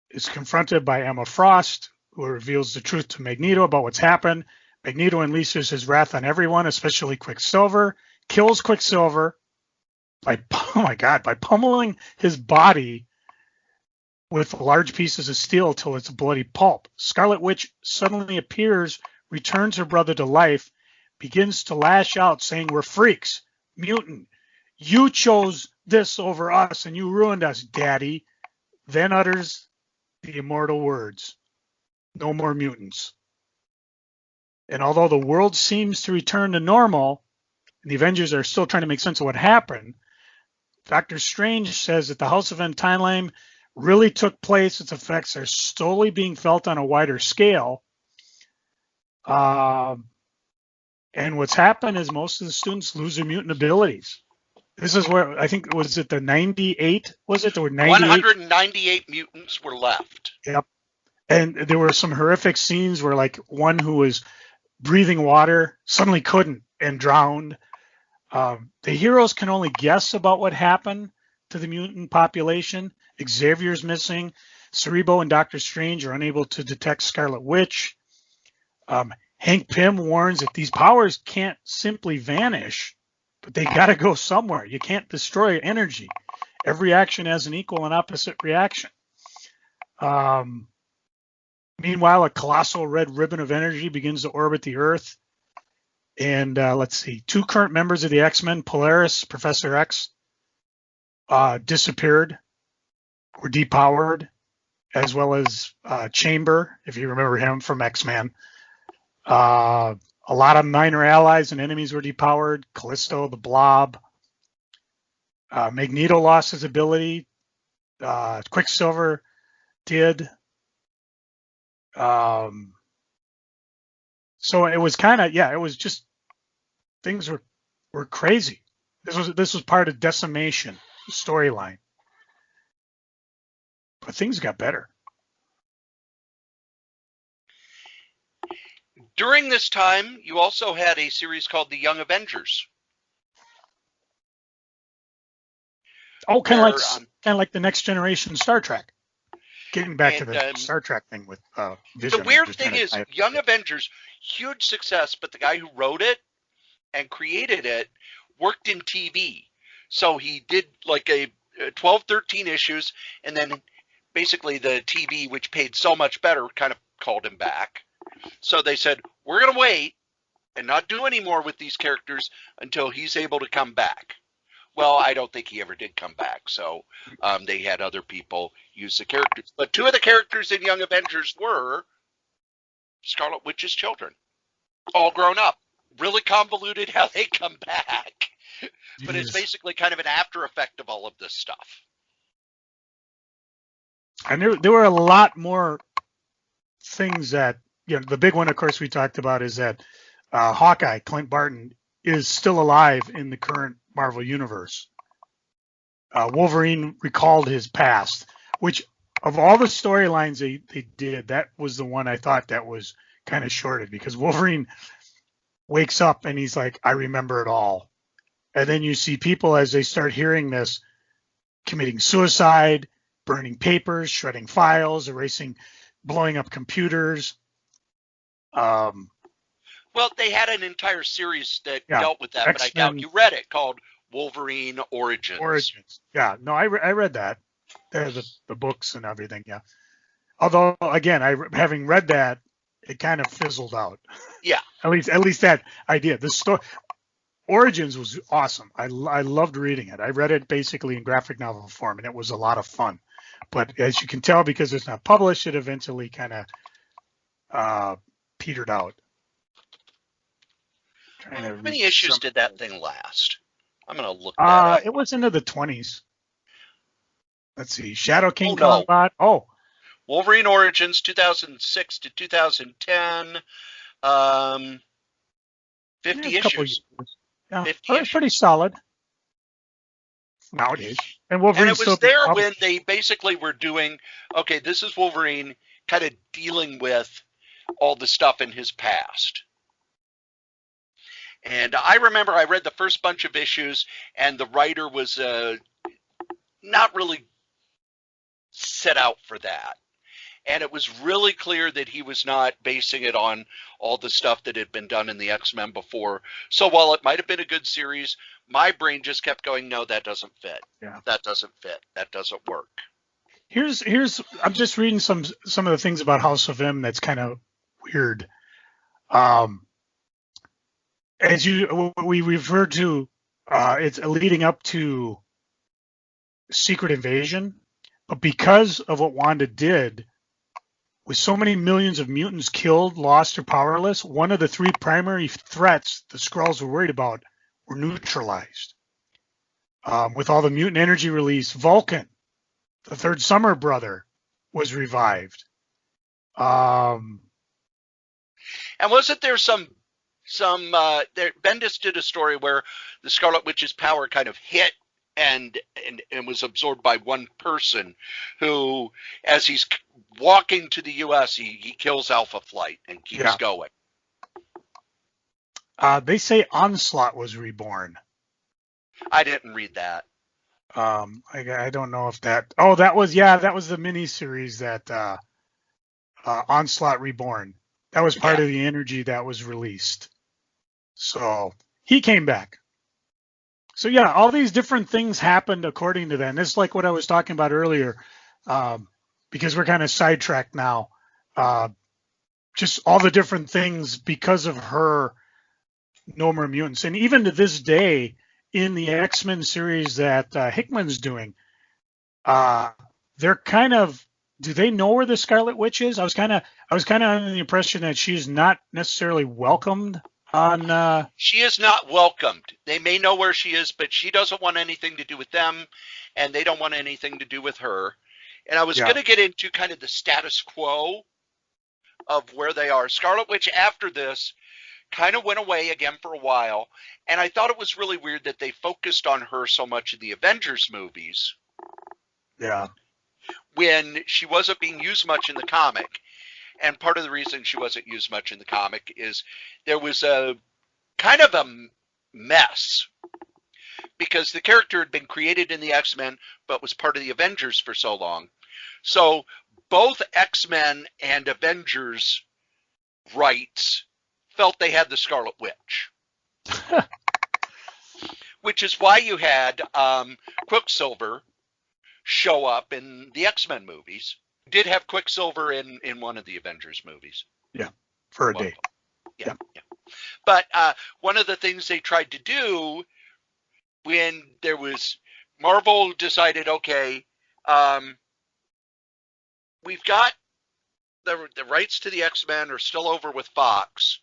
is confronted by Emma Frost, who reveals the truth to Magneto about what's happened. Magneto unleashes his wrath on everyone, especially Quicksilver, kills Quicksilver by pummeling his body with large pieces of steel till it's a bloody pulp. Scarlet Witch suddenly appears, returns her brother to life, begins to lash out, saying, "We're freaks, mutant. You chose this over us, and you ruined us, Daddy." Then utters the immortal words, "No more mutants." And although the world seems to return to normal, and the Avengers are still trying to make sense of what happened, Doctor Strange says that the House of Untitled really took place. Its effects are slowly being felt on a wider scale. And what's happened is most of the students lose their mutant abilities. This is where I think was it the 98? Was it there were 98? 198 mutants were left. Yep. And there were some horrific scenes where like one who was breathing water suddenly couldn't and drowned. The heroes can only guess about what happened to the mutant population. Xavier's missing. Cerebro and Doctor Strange are unable to detect Scarlet Witch. Hank Pym warns that these powers can't simply vanish, but they got to go somewhere. You can't destroy energy. Every action has an equal and opposite reaction. Meanwhile, a colossal red ribbon of energy begins to orbit the Earth. And two current members of the X-Men, Polaris, Professor X, disappeared, were depowered, as well as Chamber, if you remember him from X-Men. A lot of minor allies and enemies were depowered. Callisto, the Blob. Magneto lost his ability. Quicksilver did. So it was it was just, things were crazy. This was part of Decimation storyline. But things got better. During this time, you also had a series called The Young Avengers. Oh, kind of like the Next Generation Star Trek. Getting back to the Star Trek thing with Vision. The weird thing is, Young Avengers, huge success, but the guy who wrote it and created it worked in TV. So he did like a 12, 13 issues, and then basically the TV, which paid so much better, kind of called him back. So they said, we're going to wait and not do any more with these characters until he's able to come back. Well, I don't think he ever did come back, so they had other people use the characters. But two of the characters in Young Avengers were Scarlet Witch's children, all grown up. Really convoluted how they come back. But it's basically kind of an after effect of all of this stuff. And there were a lot more things that, the big one, of course, we talked about is that Hawkeye, Clint Barton, is still alive in the current Marvel Universe. Wolverine recalled his past, which of all the storylines they did, that was the one I thought that was kind of shorted, because Wolverine wakes up and he's like, I remember it all. And then you see people, as they start hearing this, committing suicide, burning papers, shredding files, blowing up computers. Well, they had an entire series that dealt with that, but I doubt you read it, called Wolverine Origins. Yeah, no, I read that. The books and everything, yeah. Although, again, having read that, it kind of fizzled out. Yeah. At least that idea. The story Origins was awesome. I loved reading it. I read it basically in graphic novel form, and it was a lot of fun. But as you can tell, because it's not published, it eventually kind of petered out. How many issues did that thing last? I'm going to look that up. It was into the 20s. Let's see. Shadow King Oh, no. Combat. Oh, Wolverine Origins, 2006 to 2010. Um, yeah, 50 a couple issues. years. Yeah, 50 pretty issues. solid nowadays. And And Wolverine's it still was being there when published. they basically were doing, okay, this is Wolverine kind of dealing with all the stuff in his past. And I remember I read the first bunch of issues, and the writer was not really set out for that. And it was really clear that he was not basing it on all the stuff that had been done in the X-Men before. So while it might have been a good series, my brain just kept going, no, that doesn't fit. Yeah. That doesn't fit. That doesn't work. Here's I'm just reading some of the things about House of M that's kind of weird. As we referred to, it's leading up to Secret Invasion, but because of what Wanda did, with so many millions of mutants killed, lost, or powerless, one of the three primary threats the Skrulls were worried about were neutralized. With all the mutant energy release, Vulcan, the third Summer brother, was revived. And wasn't there Bendis did a story where the Scarlet Witch's power kind of hit and was absorbed by one person who, as he's walking to the U.S., he kills Alpha Flight and keeps going. They say Onslaught was reborn. I didn't read that. I don't know if that. Oh, that was the miniseries that Onslaught Reborn. That was part of the energy that was released. So he came back. So yeah, all these different things happened according to that. And it's like what I was talking about earlier, because we're kind of sidetracked now. Just all the different things because of her No More Mutants. And even to this day, in the X-Men series that Hickman's doing, they're kind of, do they know where the Scarlet Witch is? I was kind of under the impression that she's not necessarily welcomed on. She is not welcomed. They may know where she is, but she doesn't want anything to do with them, and they don't want anything to do with her. And I was going to get into kind of the status quo of where they are. Scarlet Witch, after this, kind of went away again for a while, and I thought it was really weird that they focused on her so much in the Avengers movies. Yeah. When she wasn't being used much in the comic. And part of the reason she wasn't used much in the comic is there was a kind of a mess because the character had been created in the X-Men but was part of the Avengers for so long. So both X-Men and Avengers rights felt they had the Scarlet Witch. Which is why you had Quicksilver show up in the X-Men movies. Did have Quicksilver in one of the Avengers movies. Yeah, for a day. Yeah. But one of the things they tried to do when there was, Marvel decided, okay, we've got the rights to the X-Men are still over with Fox,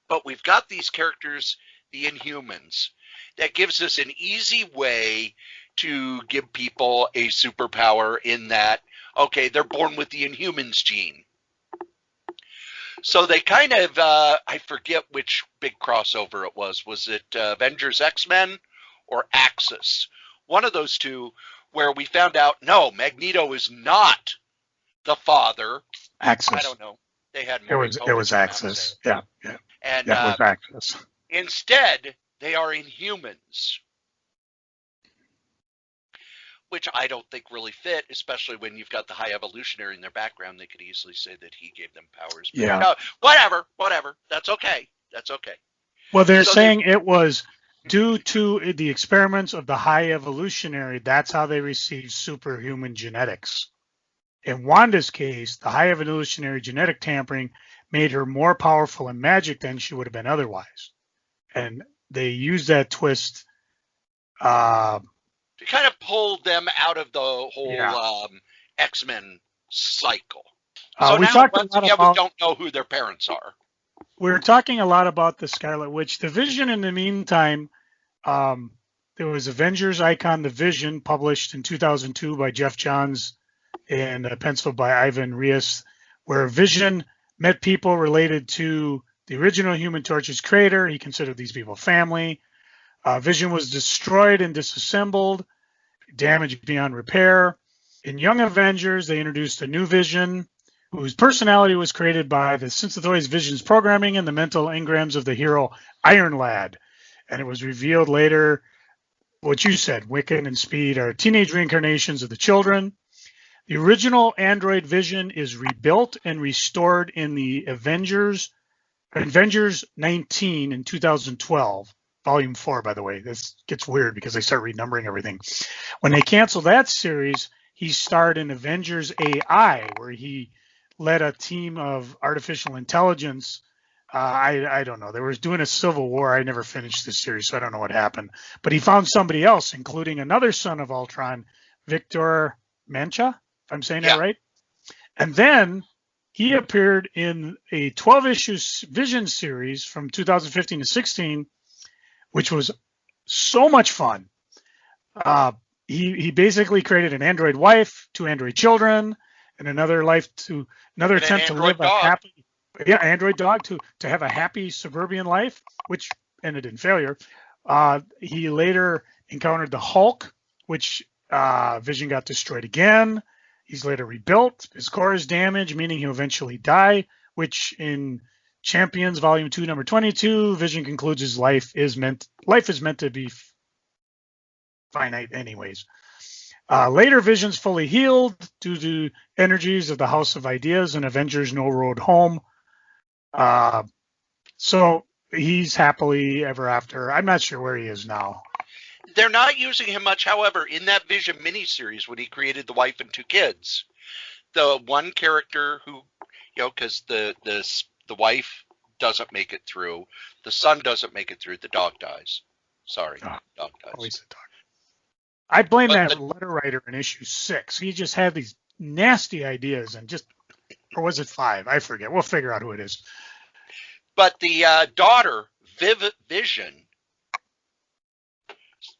but we've got these characters, the Inhumans, that gives us an easy way to give people a superpower in that, okay, they're born with the Inhumans gene. So they kind of, I forget which big crossover it was. Was it Avengers X-Men or Axis? One of those two where we found out, no, Magneto is not the father. Axis. I don't know. They had it was Axis. Yeah. And it was Axis. Instead, they are Inhumans, which I don't think really fit, especially when you've got the High Evolutionary in their background. They could easily say that he gave them powers. But yeah. No, whatever. That's okay. Well, they're saying it was due to the experiments of the High Evolutionary. That's how they received superhuman genetics. In Wanda's case, the High Evolutionary genetic tampering made her more powerful in magic than she would have been otherwise. And they used that twist to kind of pull them out of the whole X-Men cycle. So we now, we don't know who their parents are. We're talking a lot about the Scarlet Witch. The Vision, in the meantime, There was Avengers Icon The Vision, published in 2002 by Jeff Johns and penciled by Ivan Reis, where Vision met people related to the original Human Torch's creator. He considered these people family. Vision was destroyed and disassembled, damaged beyond repair. In Young Avengers, they introduced a new Vision, whose personality was created by the synthesized Vision's programming and the mental engrams of the hero Iron Lad. And it was revealed later, what you said, Wiccan and Speed are teenage reincarnations of the children. The original android Vision is rebuilt and restored in the Avengers 19 in 2012. Volume 4, by the way. This gets weird because they start renumbering everything. When they canceled that series, he starred in Avengers AI, where he led a team of artificial intelligence. I don't know. They were doing a civil war. I never finished this series, so I don't know what happened. But he found somebody else, including another son of Ultron, Victor Mancha, if I'm saying that right. And then he appeared in a 12-issue Vision series from 2015 to 16, which was so much fun. He basically created an android wife, 2 android children, and another attempt to live a happy android dog to have a happy suburban life, which ended in failure. He later encountered the Hulk, which Vision got destroyed again. He's later rebuilt. His core is damaged, meaning he'll eventually die, which in Champions Volume 2, number 22, Vision concludes his life is meant to be finite anyways. Later, Vision's fully healed due to energies of the House of Ideas and Avengers No Road Home. So he's happily ever after. I'm not sure where he is now. They're not using him much, however, in that Vision miniseries when he created the wife and 2 kids. The one character who, because the wife doesn't make it through, the son doesn't make it through, the dog dies. Sorry, dog dies. Always a dog. I blame that letter writer in issue 6. He just had these nasty ideas or was it 5? I forget. We'll figure out who it is. But the daughter, Vision,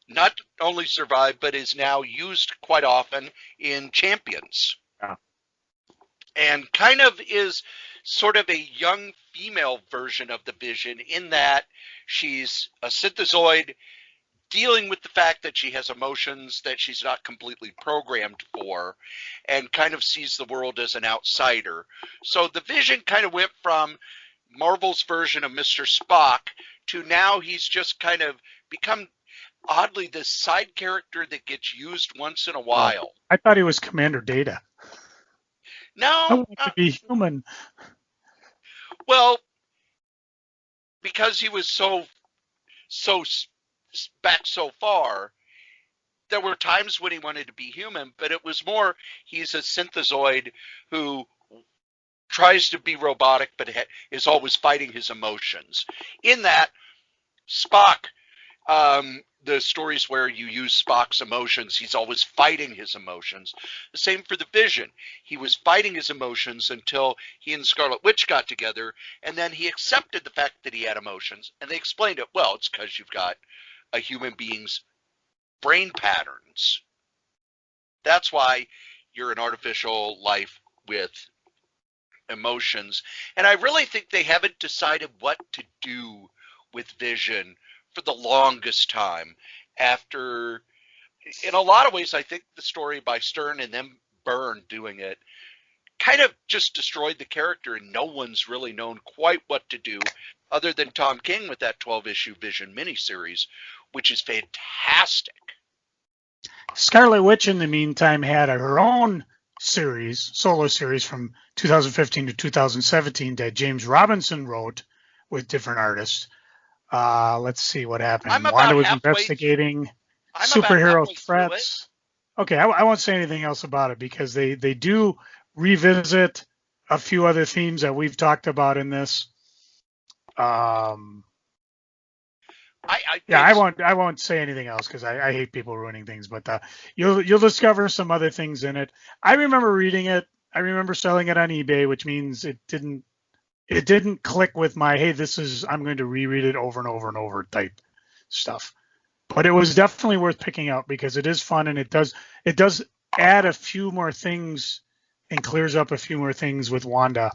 not only survived, but is now used quite often in Champions. Yeah. And kind of is sort of a young female version of the Vision in that she's a synthezoid dealing with the fact that she has emotions that she's not completely programmed for and kind of sees the world as an outsider. So the Vision kind of went from Marvel's version of Mr. Spock to now he's just kind of become oddly this side character that gets used once in a while. I thought he was Commander Data. No. I want to be human. Well, because he was so back so far, there were times when he wanted to be human, but it was more he's a synthezoid who tries to be robotic but is always fighting his emotions. In that, Spock, the stories where you use Spock's emotions, he's always fighting his emotions. The same for the Vision. He was fighting his emotions until he and Scarlet Witch got together, and then he accepted the fact that he had emotions, and they explained it, well, it's because you've got a human being's brain patterns. That's why you're an artificial life with emotions. And I really think they haven't decided what to do with Vision for the longest time. After, in a lot of ways, I think the story by Stern and then Byrne doing it kind of just destroyed the character, and no one's really known quite what to do other than Tom King with that 12-issue Vision miniseries, which is fantastic. Scarlet Witch, in the meantime, had her own solo series from 2015 to 2017 that James Robinson wrote with different artists. Let's see what happened. Wanda was investigating superhero threats. Okay, I won't say anything else about it because they do revisit a few other themes that we've talked about in this. I won't say anything else because I hate people ruining things. But you'll discover some other things in it. I remember reading it. I remember selling it on eBay, which means it didn't click with my, hey, I'm going to reread it over and over and over type stuff. But it was definitely worth picking out because it is fun and it does add a few more things and clears up a few more things with Wanda.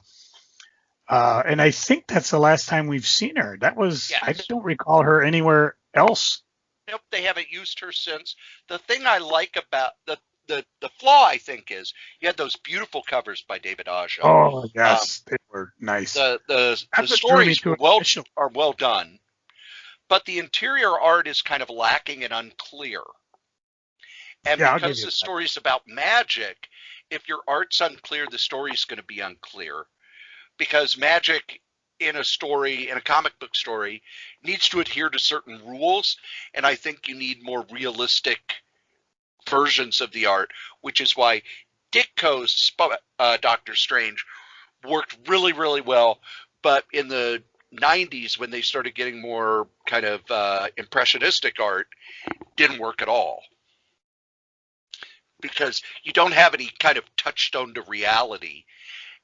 And I think that's the last time we've seen her. I Yes. don't recall her anywhere else. Nope, they haven't used her since. The thing I like about the flaw, I think, is you had those beautiful covers by David Aja. Oh Um, yes, they were nice. the That's what drew me stories to were it initially. well done, but the interior art is kind of lacking and unclear. And Yeah, I'll give because you the that. story's about magic, if your art's unclear, the story's going to be unclear. Because magic in a comic book story, needs to adhere to certain rules, and I think you need more realistic versions of the art, which is why Ditko's Doctor Strange worked really, really well, but in the 90s, when they started getting more kind of impressionistic art, didn't work at all because you don't have any kind of touchstone to reality.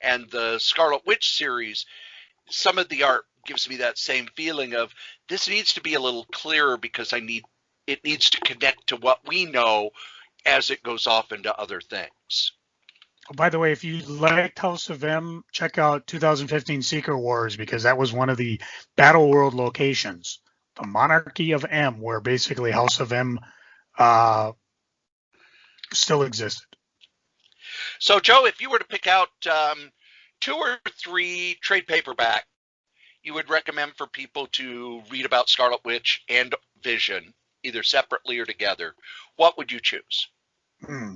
And the Scarlet Witch series, some of the art gives me that same feeling of this needs to be a little clearer because it needs to connect to what we know as it goes off into other things. Oh, by the way, if you liked House of M, check out 2015 Secret Wars because that was one of the Battle World locations, the Monarchy of M, where basically House of M uh, still existed. So, Joe, if you were to pick out 2 or 3 trade paperback you would recommend for people to read about Scarlet Witch and Vision, either separately or together, what would you choose? Hmm.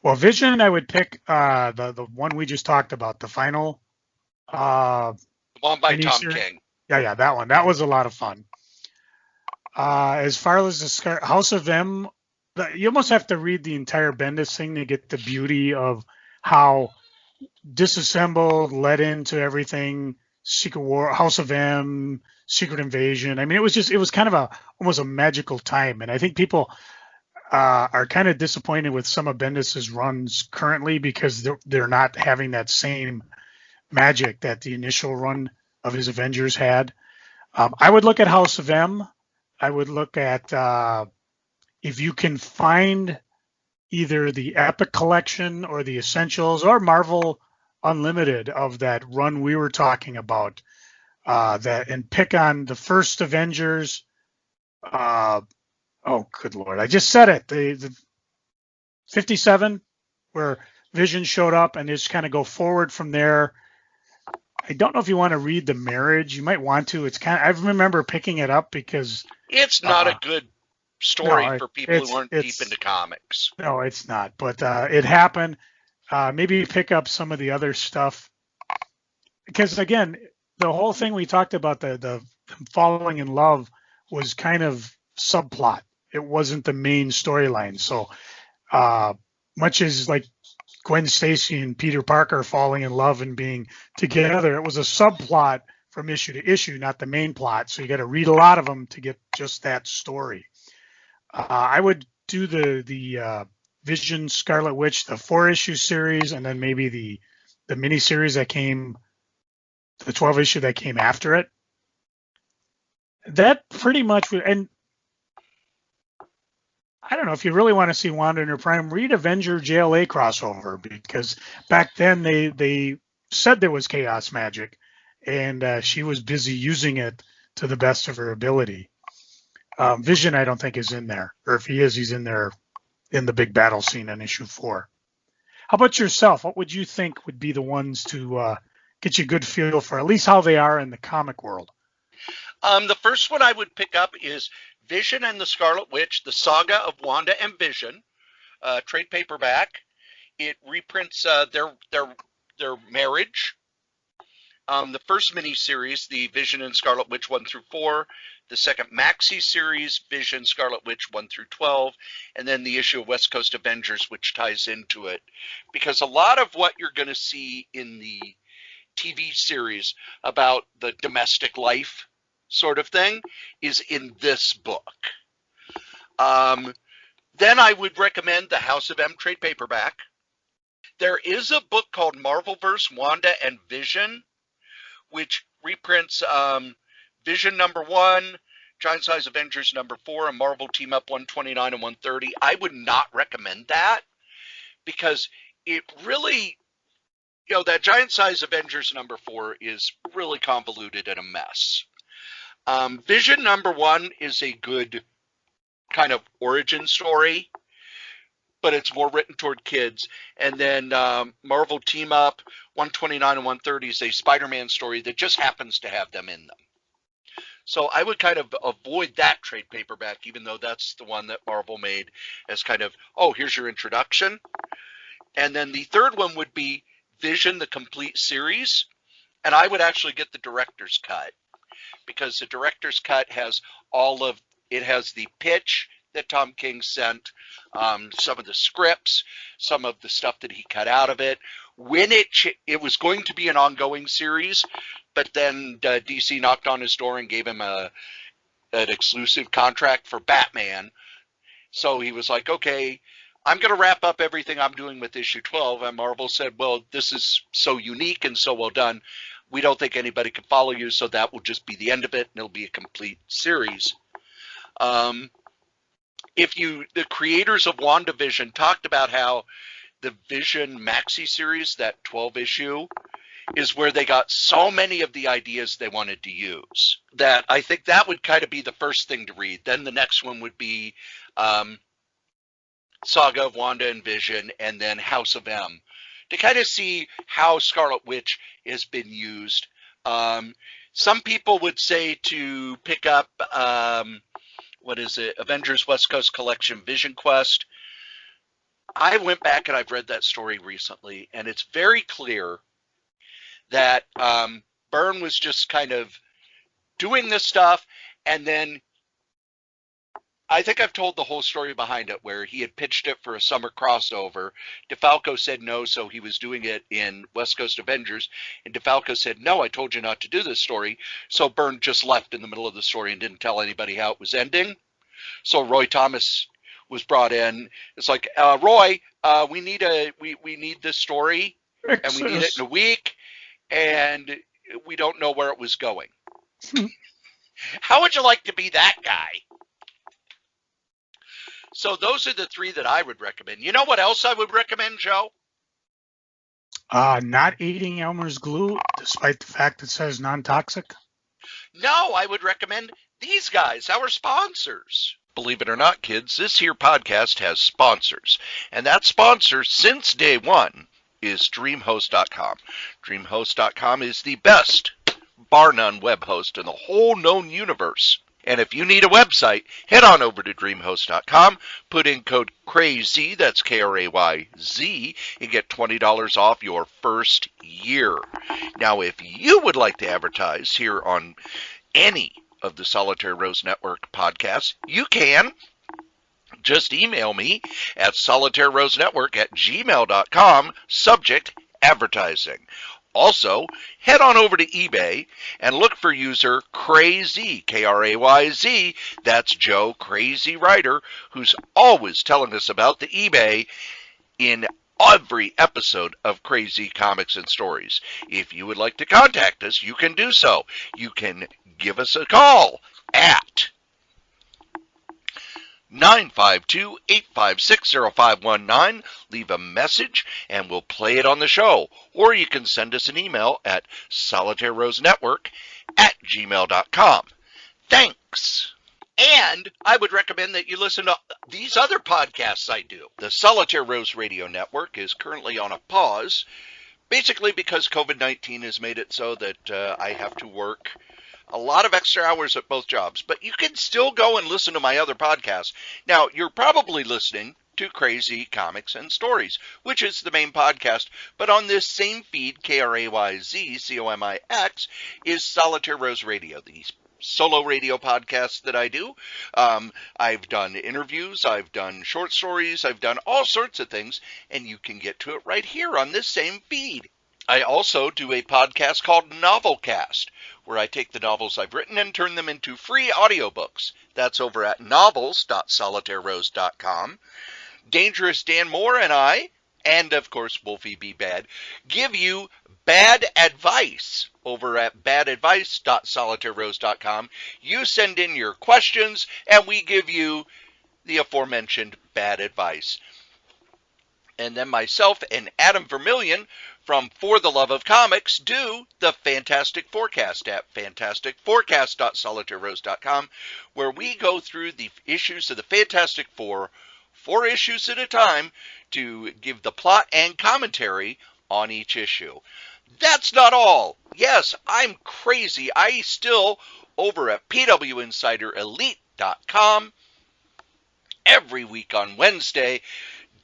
Well, Vision, I would pick the one we just talked about, the final uh, The one by Tom miniseries. King. Yeah, that one. That was a lot of fun. As far as the House of M, you almost have to read the entire Bendis thing to get the beauty of how disassembled led into everything. Secret War, House of M, Secret Invasion. I mean, it was kind of almost a magical time, and I think people are kind of disappointed with some of Bendis's runs currently because they're not having that same magic that the initial run of his Avengers had. I would look at House of M. I would look at if you can find either the Epic Collection or the Essentials or Marvel Unlimited of that run we were talking about, and pick on the first Avengers. Oh, good Lord. I just said it. The 57, where Vision showed up, and just kind of go forward from there. I don't know if you want to read The Marriage. You might want to. It's kind of, I remember picking it up because It's not a good story no, for people who aren't deep into comics. no, it's not. But it happened. Maybe pick up some of the other stuff because again, the whole thing we talked about the falling in love was kind of subplot. It wasn't the main storyline. So much as like Gwen Stacy and Peter Parker falling in love and being together, it was a subplot from issue to issue, not the main plot. So you got to read a lot of them to get just that story. I would do the Vision Scarlet Witch, the 4-issue series, and then maybe the mini series that came, the 12 issue that came after it. That pretty much, and I don't know if you really want to see Wanda in her prime, read Avenger JLA crossover because back then they said there was chaos magic, and she was busy using it to the best of her ability. Vision, I don't think is in there, or if he is, he's in there in the big battle scene in issue 4. How about yourself? What would you think would be the ones to get you a good feel for at least how they are in the comic world? The first one I would pick up is Vision and the Scarlet Witch, the saga of Wanda and Vision, trade paperback. It reprints their marriage. The first miniseries, the Vision and Scarlet Witch 1 through 4, the second maxi series, Vision Scarlet Witch 1 through 12, and then the issue of West Coast Avengers, which ties into it. Because a lot of what you're going to see in the TV series about the domestic life sort of thing is in this book. Then I would recommend the House of M trade paperback. There is a book called Marvelverse Wanda and Vision, which reprints Vision number 1, Giant Size Avengers number 4 and Marvel Team Up 129 and 130, I would not recommend that because it really, that Giant Size Avengers number 4 is really convoluted and a mess. Vision number 1 is a good kind of origin story, but it's more written toward kids. And then Marvel Team Up 129 and 130 is a Spider-Man story that just happens to have them in them. So I would kind of avoid that trade paperback, even though that's the one that Marvel made as kind of, oh, here's your introduction. And then the third one would be Vision, the complete series. And I would actually get the director's cut, because the director's cut has it has the pitch that Tom King sent, some of the scripts, some of the stuff that he cut out of it. When it was going to be an ongoing series, but then DC knocked on his door and gave him an exclusive contract for Batman. So he was like, okay, I'm going to wrap up everything I'm doing with issue 12. And Marvel said, well, this is so unique and so well done, we don't think anybody can follow you, so that will just be the end of it, and it'll be a complete series. The creators of WandaVision talked about how the Vision maxi series, that 12 issue, is where they got so many of the ideas they wanted to use, that I think that would kind of be the first thing to read. Then the next one would be Saga of Wanda and Vision, and then House of M, to kind of see how Scarlet Witch has been used. Some people would say to pick up, Avengers West Coast Collection Vision Quest. I went back and I've read that story recently, and it's very clear that Byrne was just kind of doing this stuff, and then I think I've told the whole story behind it, where he had pitched it for a summer crossover. DeFalco said no, so he was doing it in West Coast Avengers, and DeFalco said, no, I told you not to do this story. So Byrne just left in the middle of the story and didn't tell anybody how it was ending. So Roy Thomas was brought in. It's like, Roy, we need this story, and we need it in a week, and we don't know where it was going. How would you like to be that guy? So those are the three that I would recommend. You know what else I would recommend, Joe? Not eating Elmer's glue, despite the fact it says non-toxic. No, I would recommend these guys, our sponsors. Believe it or not, kids, this here podcast has sponsors. And that sponsor, since day one, is DreamHost.com. DreamHost.com is the best, bar none, web host in the whole known universe. And if you need a website, head on over to DreamHost.com, put in code CRAYZ, that's KRAYZ, and get $20 off your first year. Now, if you would like to advertise here on any of the Solitaire Rose Network podcasts, you can. Just email me at solitairerosenetwork@gmail.com, subject advertising. Also, head on over to eBay and look for user Crazy, Krayz. That's Joe Crazy Writer, who's always telling us about the eBay in every episode of Crazy Comics and Stories. If you would like to contact us, you can do so. You can give us a call at 952-856-0519. Leave a message and we'll play it on the show. Or you can send us an email at solitairerosenetwork@gmail.com. Thanks. And I would recommend that you listen to these other podcasts I do. The Solitaire Rose Radio Network is currently on a pause, basically because COVID-19 has made it so that I have to work a lot of extra hours at both jobs, but you can still go and listen to my other podcasts. Now, you're probably listening to Crazy Comics and Stories, which is the main podcast, but on this same feed, KRAYZ, COMIX, is Solitaire Rose Radio, the solo radio podcast that I do. I've done interviews, I've done short stories, I've done all sorts of things, and you can get to it right here on this same feed. I also do a podcast called Novelcast, where I take the novels I've written and turn them into free audiobooks. That's over at novels.solitairerose.com. Dangerous Dan Moore and I and of course Wolfie Be Bad, give you bad advice over at badadvice.solitairerose.com. You send in your questions and we give you the aforementioned bad advice. And then myself and Adam Vermillion from For the Love of Comics do the Fantastic Forecast at fantasticforecast.solitairerose.com, where we go through the issues of the Fantastic Four, 4 issues at a time, to give the plot and commentary on each issue. That's not all. Yes, I'm crazy. I still, over at pwinsiderelite.com, every week on Wednesday,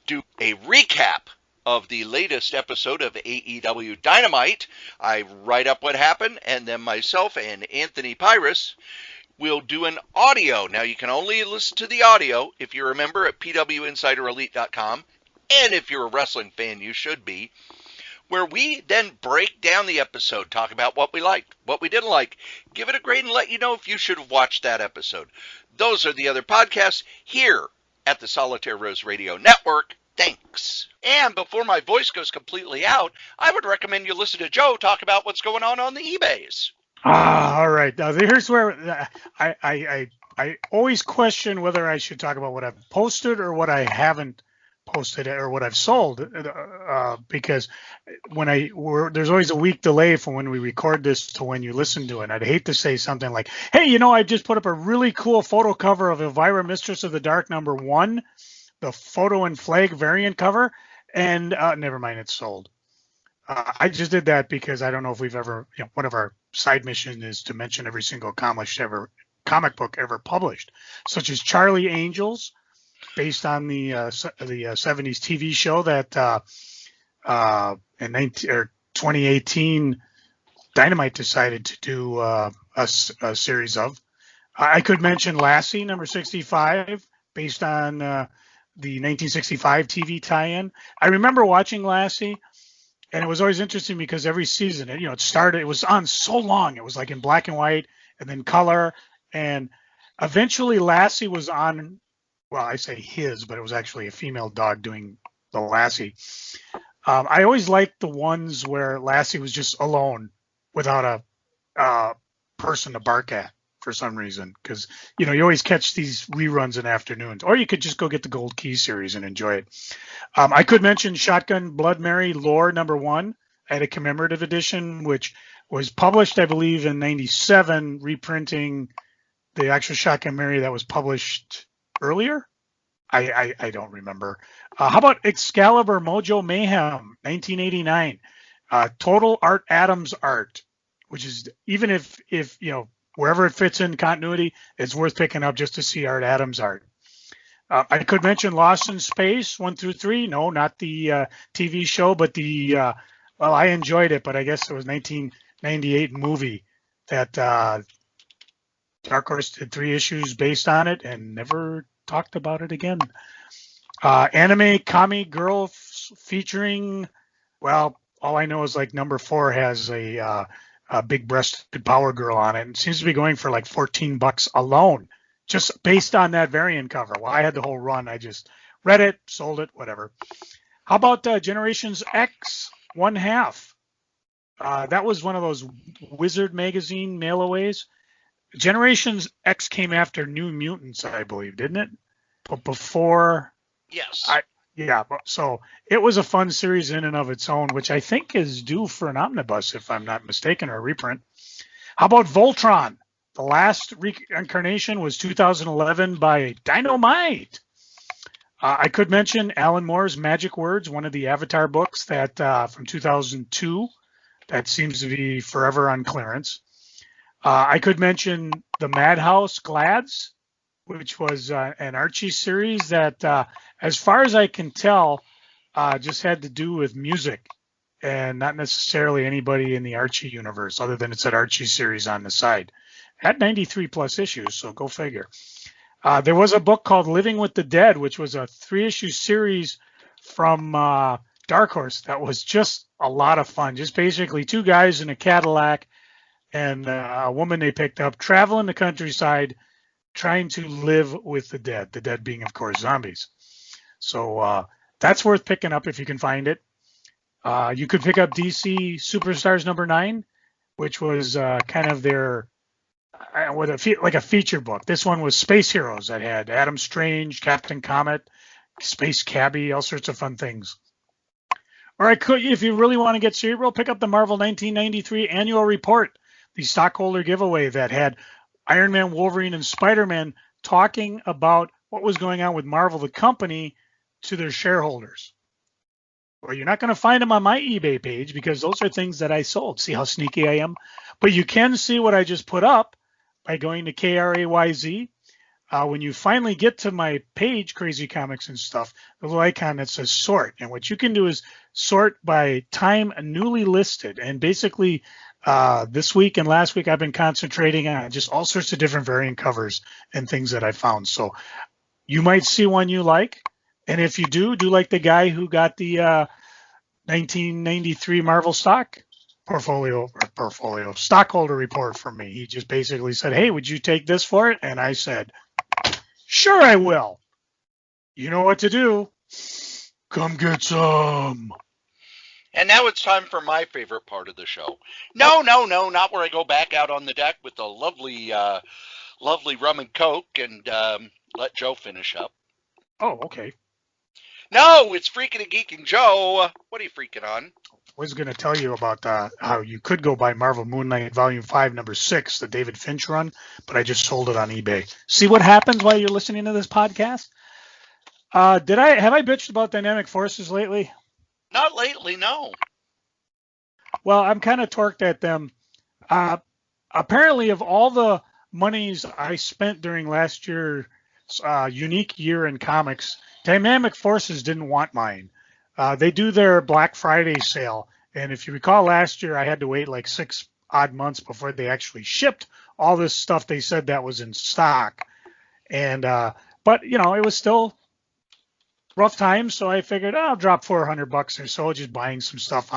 do a recap of the latest episode of AEW Dynamite. I write up what happened, and then myself and Anthony Pyrus will do an audio. Now, you can only listen to the audio if you're a member at pwinsiderelite.com, and if you're a wrestling fan, you should be, where we then break down the episode, talk about what we liked, what we didn't like, give it a grade, and let you know if you should have watched that episode. Those are the other podcasts here at the Solitaire Rose Radio Network. Thanks. And before my voice goes completely out, I would recommend you listen to Joe talk about what's going on the eBays. All right. Now, here's where I always question whether I should talk about what I've posted or what I haven't posted or what I've sold, because there's always a week delay from when we record this to when you listen to it. And I'd hate to say something like, hey, I just put up a really cool photo cover of Elvira, Mistress of the Dark #1, the photo and flag variant cover, and never mind, it's sold. I just did that because I don't know if we've ever, one of our side missions is to mention every single comic book ever published, such as Charlie Angels, based on the 70s TV show that in 2018 Dynamite decided to do a series of. I could mention Lassie #65, based on the 1965 TV tie-in. I remember watching Lassie, and it was always interesting because every season, it was on so long. It was like in black and white and then color, and eventually Lassie was on. Well, I say his, but it was actually a female dog doing the Lassie. I always liked the ones where Lassie was just alone without a person to bark at for some reason, because you always catch these reruns in afternoons, or you could just go get the Gold Key series and enjoy it. I could mention Shotgun Blood Mary Lore #1. I had a commemorative edition, which was published, I believe, in '97, reprinting the actual Shotgun Mary that was published earlier. I don't remember. How about Excalibur Mojo Mayhem 1989? Total Art Adams art, which is, even if wherever it fits in continuity, it's worth picking up just to see Art Adams art. I could mention Lost in Space 1 through 3. No, not the TV show, but well, I enjoyed it, but I guess it was 1998 movie that Dark Horse did 3 issues based on it and never talked about it again. Anime Kami Girl featuring, well, all I know is like #4 has a big-breasted Power Girl on it, and seems to be going for like $14 alone, just based on that variant cover. Well, I had the whole run. I just read it, sold it, whatever. How about Generations X 1/2? That was one of those Wizard magazine mail-aways. Generations X came after New Mutants, I believe, didn't it? But before... Yes. So it was a fun series in and of its own, which I think is due for an omnibus, if I'm not mistaken, or a reprint. How about Voltron? The last reincarnation was 2011 by Dynamite. I could mention Alan Moore's Magic Words, one of the Avatar books that from 2002 that seems to be forever on clearance. I could mention the Madhouse Glads, which was an Archie series that, as far as I can tell, just had to do with music and not necessarily anybody in the Archie universe, other than it's an Archie series on the side. Had 93 plus issues, so go figure. There was a book called Living with the Dead, which was a 3-issue series from Dark Horse that was just a lot of fun. Just basically 2 guys in a Cadillac and a woman they picked up traveling the countryside trying to live with the dead being, of course, zombies. So That's worth picking up if you can find it. You could pick up DC Superstars #9, which was kind of their like a feature book. This one was Space Heroes that had Adam Strange, Captain Comet, Space Cabbie, all sorts of fun things. Or I could, if you really want to get cerebral, pick up the Marvel 1993 Annual Report, the stockholder giveaway that had Iron Man, Wolverine, and Spider-Man talking about what was going on with Marvel, the company, to their shareholders. Well, you're not going to find them on my eBay page because those are things that I sold. See how sneaky I am? But you can see what I just put up by going to KRAYZ. When you finally get to my page, Crazy Comics and Stuff, the little icon that says sort. And what you can do is sort by time newly listed. And basically, this week and last week, I've been concentrating on just all sorts of different variant covers and things that I found. So you might see one you like. And if you do like the guy who got the 1993 Marvel portfolio stockholder report from me. He just basically said, hey, would you take this for it? And I said, sure, I will. You know what to do. Come get some. And now it's time for my favorite part of the show. No, not where I go back out on the deck with the lovely rum and coke and let Joe finish up. Oh, okay. No, it's Freaking and Geeking Joe. What are you freaking on? I was going to tell you about how you could go buy Marvel Moon Knight Volume 5, Number 6, the David Finch run, but I just sold it on eBay. See what happens while you're listening to this podcast? Have I bitched about Dynamic Forces lately? Not lately, no. Well, I'm kind of torqued at them. Apparently, of all the monies I spent during last year's unique year in comics, Dynamic Forces didn't want mine. They do their Black Friday sale. And if you recall last year, I had to wait like 6 odd months before they actually shipped all this stuff they said that was in stock. And, but you know, it was still rough times. So I figured I'll drop $400 or so, just buying some stuff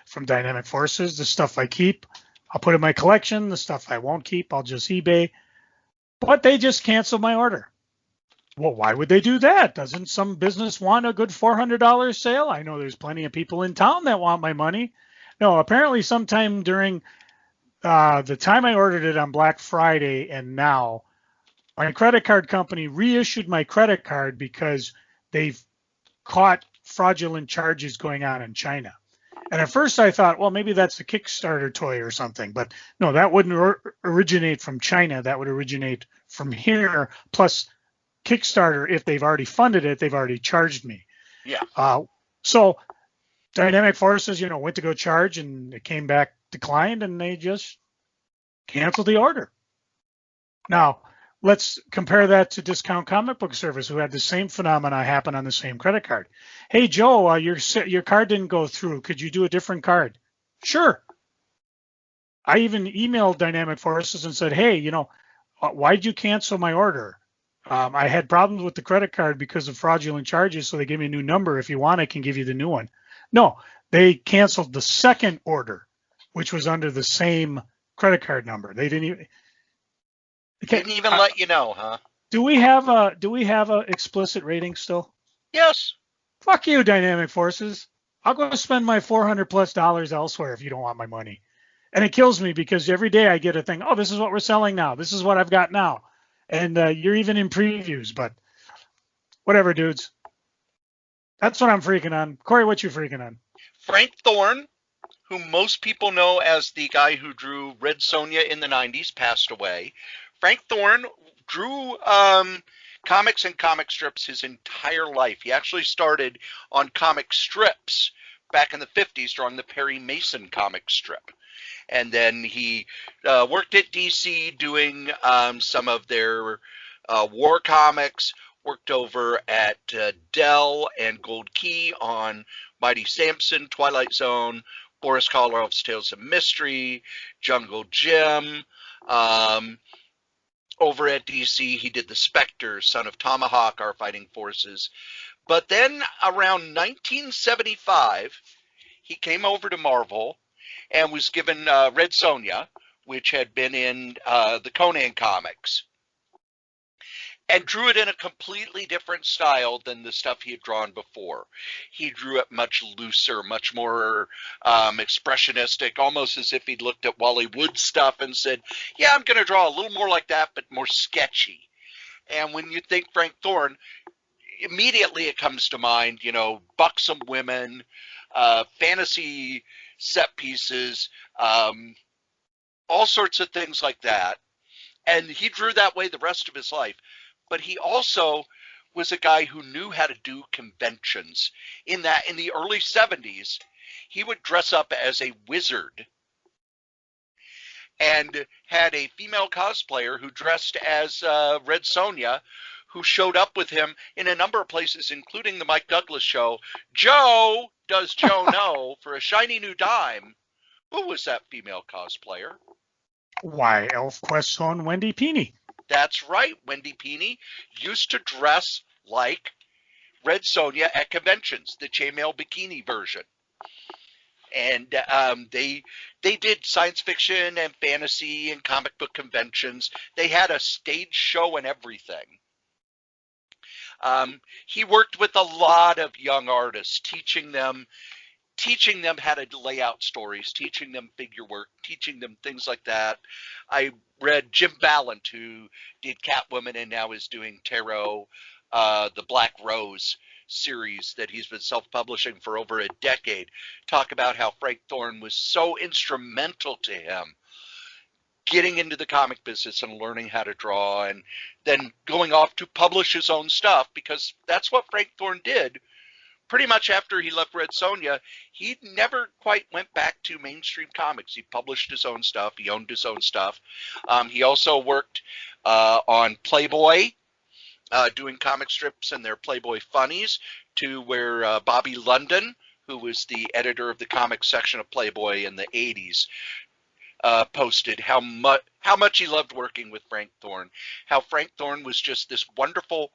from Dynamic Forces. The stuff I keep, I'll put in my collection. The stuff I won't keep, I'll just eBay. But they just canceled my order. Well, why would they do that? Doesn't some business want a good $400 sale? I know there's plenty of people in town that want my money. No, apparently sometime during the time I ordered it on Black Friday and now, my credit card company reissued my credit card because they've caught fraudulent charges going on in China. And at first I thought, well, maybe that's a Kickstarter toy or something. But no, that wouldn't originate from China. That would originate from here. Plus, Kickstarter, if they've already funded it, they've already charged me. Yeah. So Dynamic Forces, went to go charge and it came back declined and they just canceled the order. Now, let's compare that to Discount Comic Book Service, who had the same phenomena happen on the same credit card. Hey, Joe, your card didn't go through. Could you do a different card? Sure. I even emailed Dynamic Forces and said, hey, why'd you cancel my order? I had problems with the credit card because of fraudulent charges, so they gave me a new number. If you want, I can give you the new one. No, they canceled the second order, which was under the same credit card number. They didn't even let you know, huh? Do we have a explicit rating still? Yes. Fuck you, Dynamic Forces. I'll go spend my $400+ elsewhere if you don't want my money. And it kills me because every day I get a thing. Oh, this is what we're selling now. This is what I've got now. And you're even in previews, but whatever, dudes. That's what I'm freaking on. Cory, what you freaking on? Frank Thorne, whom most people know as the guy who drew Red Sonja in the 90s, passed away. Frank Thorne drew comics and comic strips his entire life. He actually started on comic strips back in the 50s, drawing the Perry Mason comic strip. And then he worked at DC doing some of their war comics, worked over at Dell and Gold Key on Mighty Samson, Twilight Zone, Boris Karloff's Tales of Mystery, Jungle Jim. Over at DC, he did The Spectre, Son of Tomahawk, Our Fighting Forces. But then around 1975, he came over to Marvel and was given Red Sonja, which had been in the Conan comics. and drew it in a completely different style than the stuff he had drawn before. He drew it much looser, much more expressionistic, almost as if he'd looked at Wally Wood's stuff and said, yeah, I'm going to draw a little more like that, but more sketchy. And when you think Frank Thorne, immediately it comes to mind, buxom women, fantasy set pieces, all sorts of things like that. And he drew that way the rest of his life. But he also was a guy who knew how to do conventions. In the early 70s, he would dress up as a wizard and had a female cosplayer who dressed as Red Sonja, who showed up with him in a number of places, including the Mike Douglas show. Joe, does Joe know, for a shiny new dime? Who was that female cosplayer? Why, ElfQuest's own Wendy Pini. That's right. Wendy Pini used to dress like Red Sonja at conventions, the chainmail bikini version. And they did science fiction and fantasy and comic book conventions. They had a stage show and everything. He worked with a lot of young artists, teaching them how to lay out stories, teaching them figure work, teaching them things like that. I read Jim Ballant, who did Catwoman and now is doing Tarot, the Black Rose series that he's been self-publishing for over a decade, talk about how Frank Thorne was so instrumental to him getting into the comic business and learning how to draw, and then going off to publish his own stuff, because that's what Frank Thorne did. Pretty much after he left Red Sonja, he never quite went back to mainstream comics. He published his own stuff. He owned his own stuff. He also worked on Playboy, doing comic strips and their Playboy funnies, to where Bobby London, who was the editor of the comics section of Playboy in the 80s, posted how much he loved working with Frank Thorne, how Frank Thorne was just this wonderful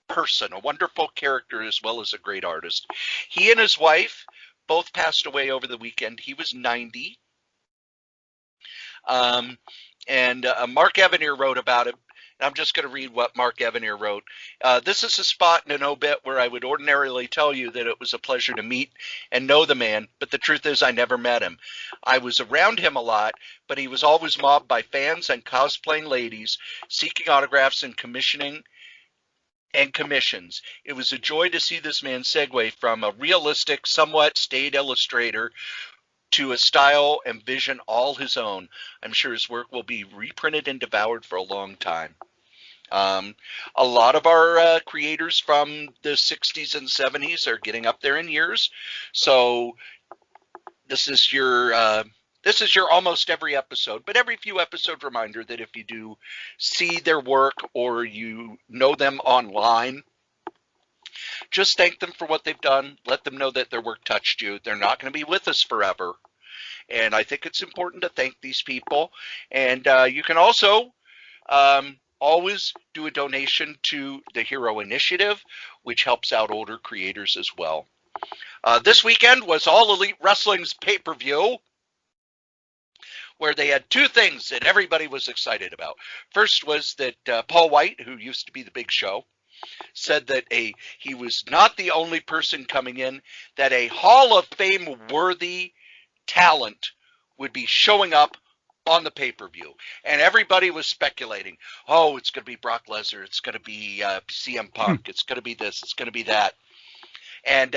person, a wonderful character, as well as a great artist. He and his wife both passed away over the weekend. He was 90. Mark Evanier wrote about it. I'm just going to read what Mark Evanier wrote. This is a spot in an obit where I would ordinarily tell you that it was a pleasure to meet and know the man, but the truth is I never met him. I was around him a lot, but he was always mobbed by fans and cosplaying ladies seeking autographs and commissions. It was a joy to see this man segue from a realistic, somewhat staid illustrator to a style and vision all his own. I'm sure his work will be reprinted and devoured for a long time. A lot of our creators from the 60s and 70s are getting up there in years, so this is your almost every episode, but every few episode reminder that if you do see their work or you know them online, just thank them for what they've done. Let them know that their work touched you. They're not going to be with us forever. And I think it's important to thank these people. And you can also always do a donation to the Hero Initiative, which helps out older creators as well. This weekend was All Elite Wrestling's pay-per-view, where they had two things that everybody was excited about. First was that Paul White, who used to be the Big Show, said that he was not the only person coming in, that a Hall of Fame worthy talent would be showing up on the pay-per-view. And everybody was speculating, oh, it's going to be Brock Lesnar, it's going to be CM Punk, it's going to be this, it's going to be that. And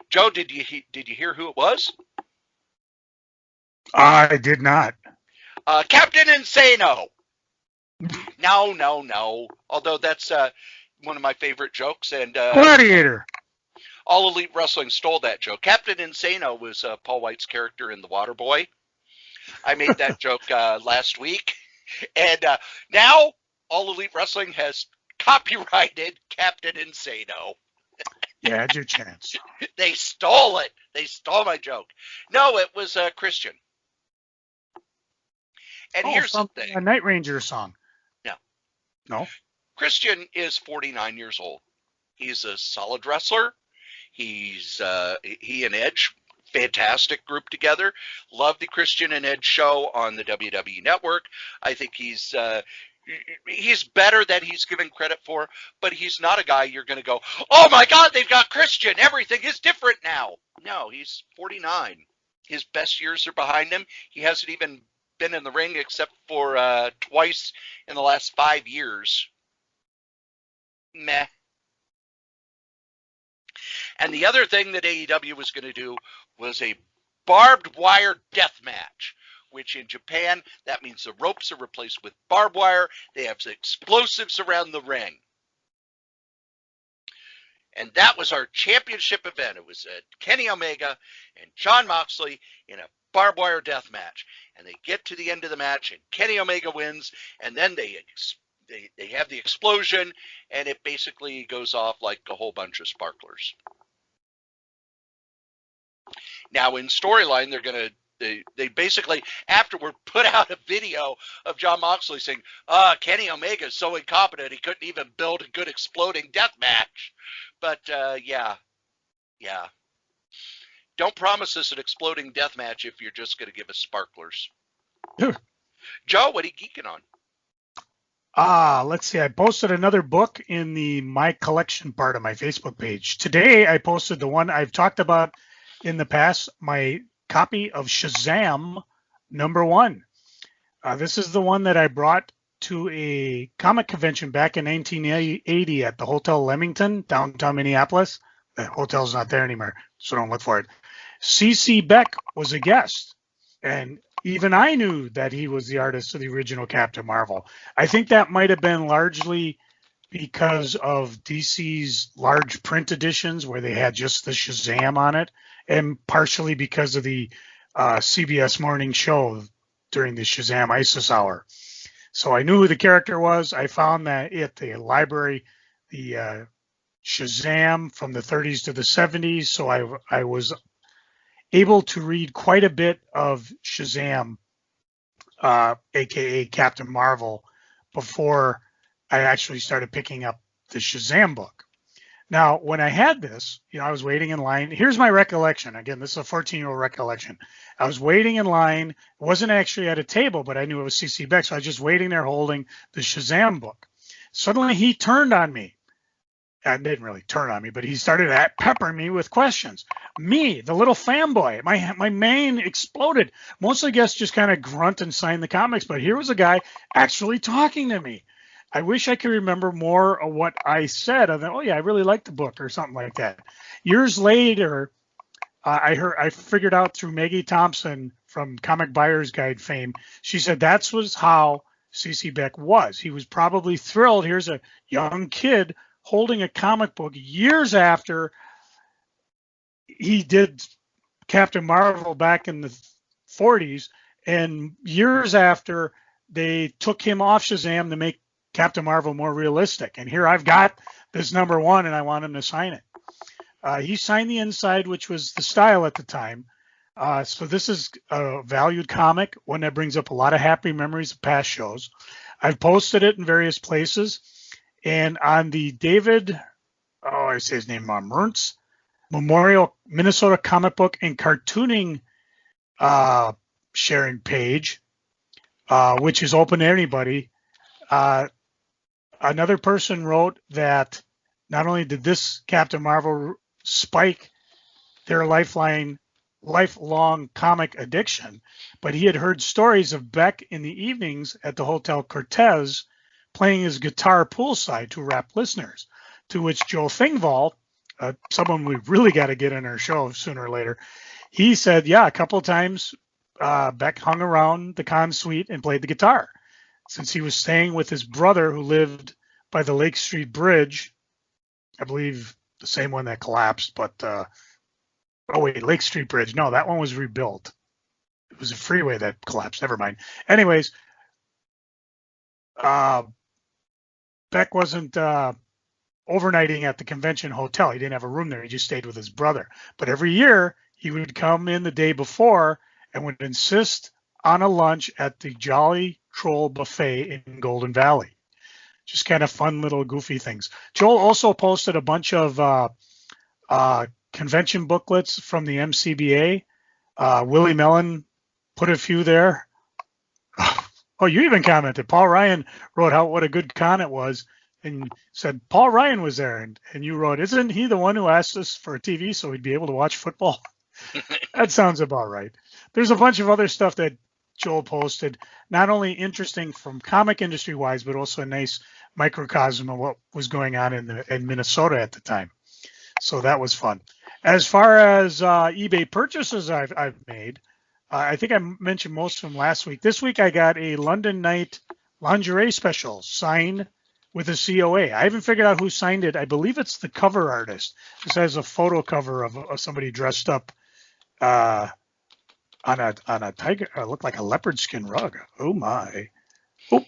Joe, did you hear who it was? I did not. Captain Insano. No. Although that's one of my favorite jokes. And Gladiator. All Elite Wrestling stole that joke. Captain Insano was Paul White's character in The Waterboy. I made that joke last week. And now All Elite Wrestling has copyrighted Captain Insano. You had your chance. They stole it. They stole my joke. No, it was Christian. And here's the thing. A Night Ranger song. No? Christian is 49 years old. He's a solid wrestler. He and Edge, fantastic group together. Love the Christian and Edge show on the WWE Network. I think he's He's better than he's given credit for, but he's not a guy you're going to go, oh my God, they've got Christian. Everything is different now. No, he's 49. His best years are behind him. He hasn't even been in the ring except for twice in the last 5 years. Meh. And the other thing that AEW was going to do was a barbed wire death match, which in Japan, that means the ropes are replaced with barbed wire. They have explosives around the ring. And that was our championship event. It was Kenny Omega and Jon Moxley in a barbed wire death match. And they get to the end of the match, and Kenny Omega wins, and then they have the explosion, and it basically goes off like a whole bunch of sparklers. Now, in storyline, they're going to, they basically afterward put out a video of Jon Moxley saying, Kenny Omega is so incompetent he couldn't even build a good exploding death match. But yeah. Don't promise us an exploding death match if you're just going to give us sparklers. Joe, what are you geeking on? Let's see. I posted another book in the My Collection part of my Facebook page. Today, I posted the one I've talked about in the past, my copy of Shazam #1. This is the one that I brought to a comic convention back in 1980 at the Hotel Leamington, downtown Minneapolis. The hotel's not there anymore, so don't look for it. C.C. Beck was a guest, and even I knew that he was the artist of the original Captain Marvel. I think that might have been largely because of DC's large print editions where they had just the Shazam on it, and partially because of the CBS morning show during the Shazam ISIS hour. So I knew who the character was. I found that at the library, the Shazam from the 30s to the 70s. So I was able to read quite a bit of Shazam, aka Captain Marvel, before I actually started picking up the Shazam book. Now, when I had this, I was waiting in line. Here's my recollection. Again, this is a 14-year-old recollection. I was waiting in line. It wasn't actually at a table, but I knew it was C.C. Beck, so I was just waiting there holding the Shazam book. Suddenly, he turned on me. I didn't really turn on me, but he started peppering me with questions. Me, the little fanboy, my mane exploded. Most of the guests just kind of grunt and sign the comics, but here was a guy actually talking to me. I wish I could remember more of what I said. I thought, oh yeah, I really liked the book or something like that. Years later, I figured out through Maggie Thompson from Comic Buyer's Guide fame. She said that was how C.C. Beck was. He was probably thrilled. Here's a young kid holding a comic book years after he did Captain Marvel back in the 40s, and years after they took him off Shazam to make Captain Marvel more realistic. And here I've got this #1, and I want him to sign it. He signed the inside, which was the style at the time. So this is a valued comic, one that brings up a lot of happy memories of past shows. I've posted it in various places. And on the David, I say his name, Mertz Memorial Minnesota Comic Book and Cartooning sharing page, which is open to anybody, another person wrote that not only did this Captain Marvel spike their lifelong comic addiction, but he had heard stories of Beck in the evenings at the Hotel Cortez playing his guitar poolside to rap listeners, to which Joe Thingvall, someone we really got to get in our show sooner or later, he said, yeah, a couple of times Beck hung around the con suite and played the guitar. Since he was staying with his brother who lived by the Lake Street Bridge, I believe the same one that collapsed, but, Lake Street Bridge. No, that one was rebuilt. It was a freeway that collapsed. Never mind. Anyways, Beck wasn't overnighting at the convention hotel. He didn't have a room there. He just stayed with his brother. But every year he would come in the day before and would insist on a lunch at the Jolly Troll Buffet in Golden Valley. Just kind of fun little goofy things. Joel also posted a bunch of convention booklets from the MCBA. Willie Mellon put a few there. Oh, you even commented. Paul Ryan wrote out what a good con it was and said Paul Ryan was there. And you wrote, isn't he the one who asked us for a TV so we'd be able to watch football? That sounds about right. There's a bunch of other stuff that Joel posted, not only interesting from comic industry wise, but also a nice microcosm of what was going on in Minnesota at the time. So that was fun. As far as eBay purchases I've made, I think I mentioned most of them last week. This week I got a London Night lingerie special signed with a COA. I haven't figured out who signed it. I believe it's the cover artist. This has a photo cover of somebody dressed up on a tiger. Looked like a leopard skin rug. Oh my! Oh,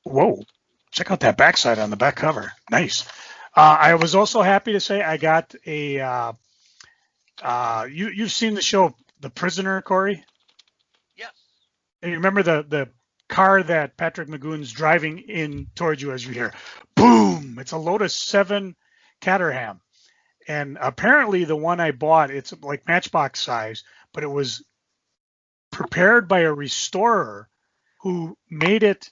whoa! Check out that backside on the back cover. Nice. I was also happy to say I got a. You've seen the show The Prisoner, Cory? Yes. And you remember the car that Patrick McGoon's driving in towards you as you hear, boom! It's a Lotus 7 Caterham. And apparently the one I bought, it's like Matchbox size, but it was prepared by a restorer who made it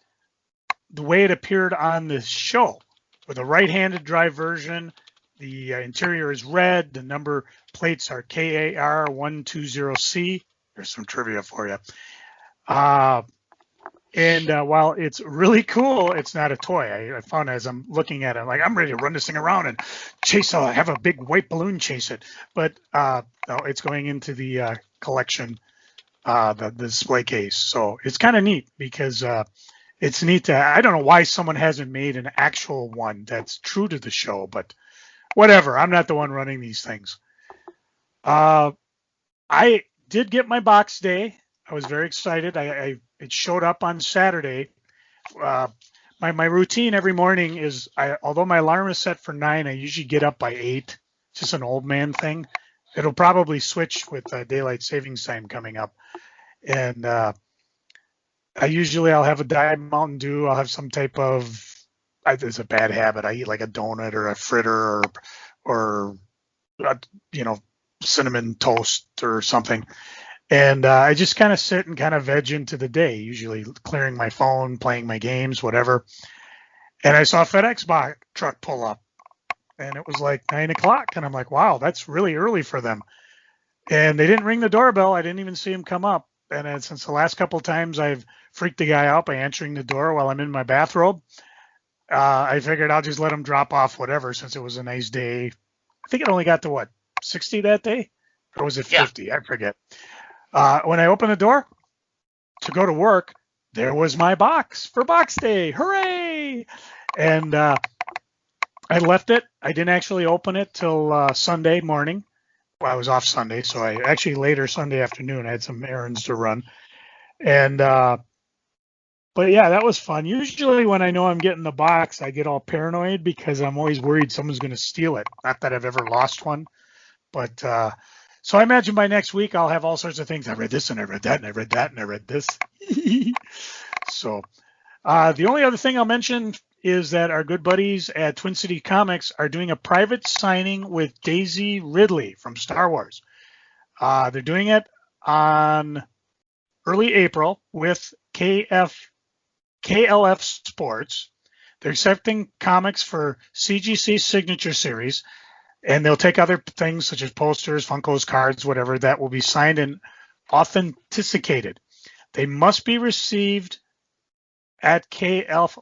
the way it appeared on this show, with a right-handed drive version. The interior is red. The number plates are KAR120C. There's some trivia for you. And while it's really cool, it's not a toy. I found as I'm looking at it, like I'm ready to run this thing around and have a big white balloon chase it. But no, it's going into the collection, the display case. So it's kind of neat because it's neat to, I don't know why someone hasn't made an actual one that's true to the show, but whatever. I'm not the one running these things. I did get my box day. I was very excited. It showed up on Saturday. My routine every morning is, although my alarm is set for 9, I usually get up by 8. It's just an old man thing. It'll probably switch with daylight savings time coming up. And I'll have a Diet Mountain Dew. I'll have some type of, it's a bad habit. I eat like a donut or a fritter or cinnamon toast or something. And I just kind of sit and kind of veg into the day, usually clearing my phone, playing my games, whatever. And I saw a FedEx truck pull up, and it was like 9 o'clock. And I'm like, wow, that's really early for them. And they didn't ring the doorbell. I didn't even see him come up. And since the last couple of times I've freaked the guy out by answering the door while I'm in my bathrobe, I figured I'll just let him drop off whatever, since it was a nice day. I think it only got to 60 that day? Or was it 50? Yeah. I forget. When I opened the door to go to work, there was my box for Box Day. Hooray! And I left it. I didn't actually open it till Sunday morning. Well, I was off Sunday, so later Sunday afternoon, I had some errands to run. And but yeah, that was fun. Usually when I know I'm getting the box, I get all paranoid because I'm always worried someone's going to steal it. Not that I've ever lost one, but so I imagine by next week I'll have all sorts of things. I read this and I read that and I read that and I read this. So the only other thing I'll mention is that our good buddies at Twin City Comics are doing a private signing with Daisy Ridley from Star Wars. They're doing it on early April with KLF Sports. They're accepting comics for CGC Signature Series. And they'll take other things such as posters, Funkos, cards, whatever, that will be signed and authenticated. They must be received at KLF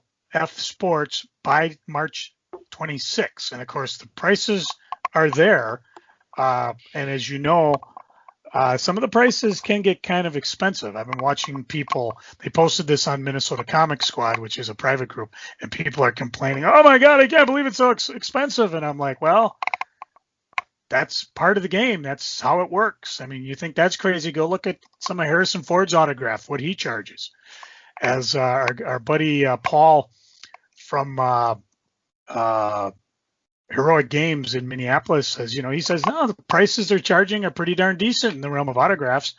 Sports by March 26. And, of course, the prices are there. And as you know, some of the prices can get kind of expensive. I've been watching people. They posted this on Minnesota Comic Squad, which is a private group, and people are complaining, oh, my God, I can't believe it's so expensive. And I'm like, well, that's part of the game. That's how it works. I mean, you think that's crazy? Go look at some of Harrison Ford's autograph, what he charges. As our buddy Paul from Heroic Games in Minneapolis says, he says, no, the prices they're charging are pretty darn decent in the realm of autographs.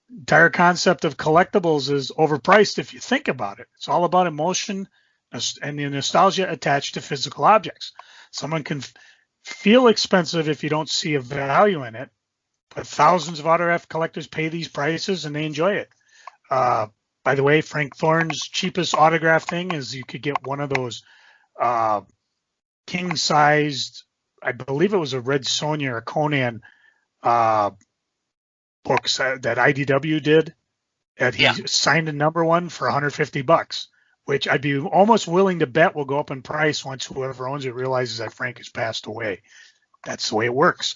Entire concept of collectibles is overpriced if you think about it. It's all about emotion and the nostalgia attached to physical objects. Someone can feel expensive if you don't see a value in it, but thousands of autograph collectors pay these prices and they enjoy it. By the way, Frank Thorne's cheapest autograph thing is you could get one of those king-sized, I believe it was a Red Sonja or Conan books that IDW did, that he signed a number one for $150, which I'd be almost willing to bet will go up in price once whoever owns it realizes that Frank has passed away. That's the way it works.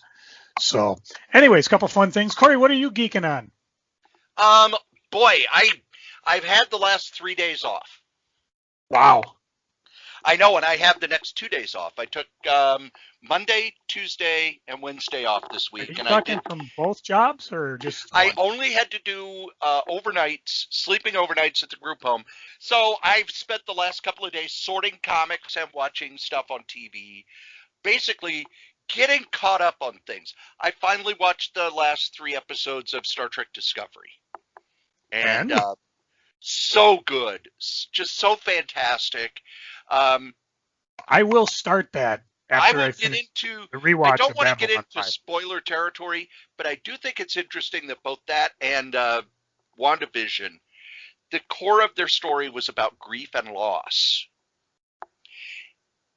So, anyways, a couple fun things. Cory, what are you geeking on? Boy, I've had the last 3 days off. Wow. I know, and I have the next 2 days off. I took Monday, Tuesday, and Wednesday off this week. Are you talking from both jobs or just one? I only had to do overnights, sleeping overnights at the group home. So I've spent the last couple of days sorting comics and watching stuff on TV, basically getting caught up on things. I finally watched the last 3 episodes of Star Trek Discovery. And so good. Just so fantastic. I will start that after I finish the rewatch. I don't want to get into spoiler territory, but I do think it's interesting that both that and WandaVision, the core of their story was about grief and loss.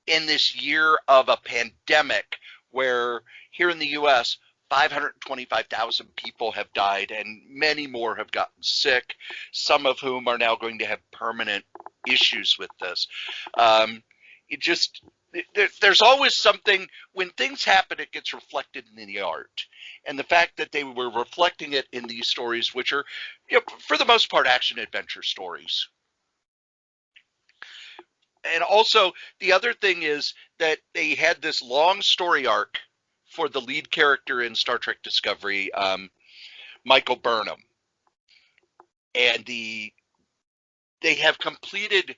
In this year of a pandemic where here in the U.S., 525,000 people have died and many more have gotten sick, some of whom are now going to have permanent issues with this. There's always something, when things happen, it gets reflected in the art. And the fact that they were reflecting it in these stories, which are, for the most part, action-adventure stories. And also, the other thing is that they had this long story arc for the lead character in Star Trek Discovery, Michael Burnham. And they have completed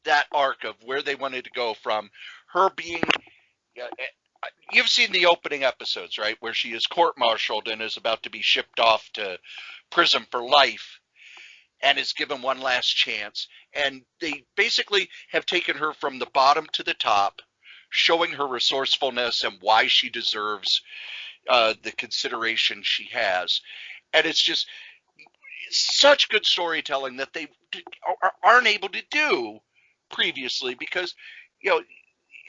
that arc of where they wanted to go from her being, you've seen the opening episodes, right? Where she is court-martialed and is about to be shipped off to prison for life and is given one last chance. And they basically have taken her from the bottom to the top, showing her resourcefulness and why she deserves the consideration she has. And it's just such good storytelling that they aren't able to do previously because,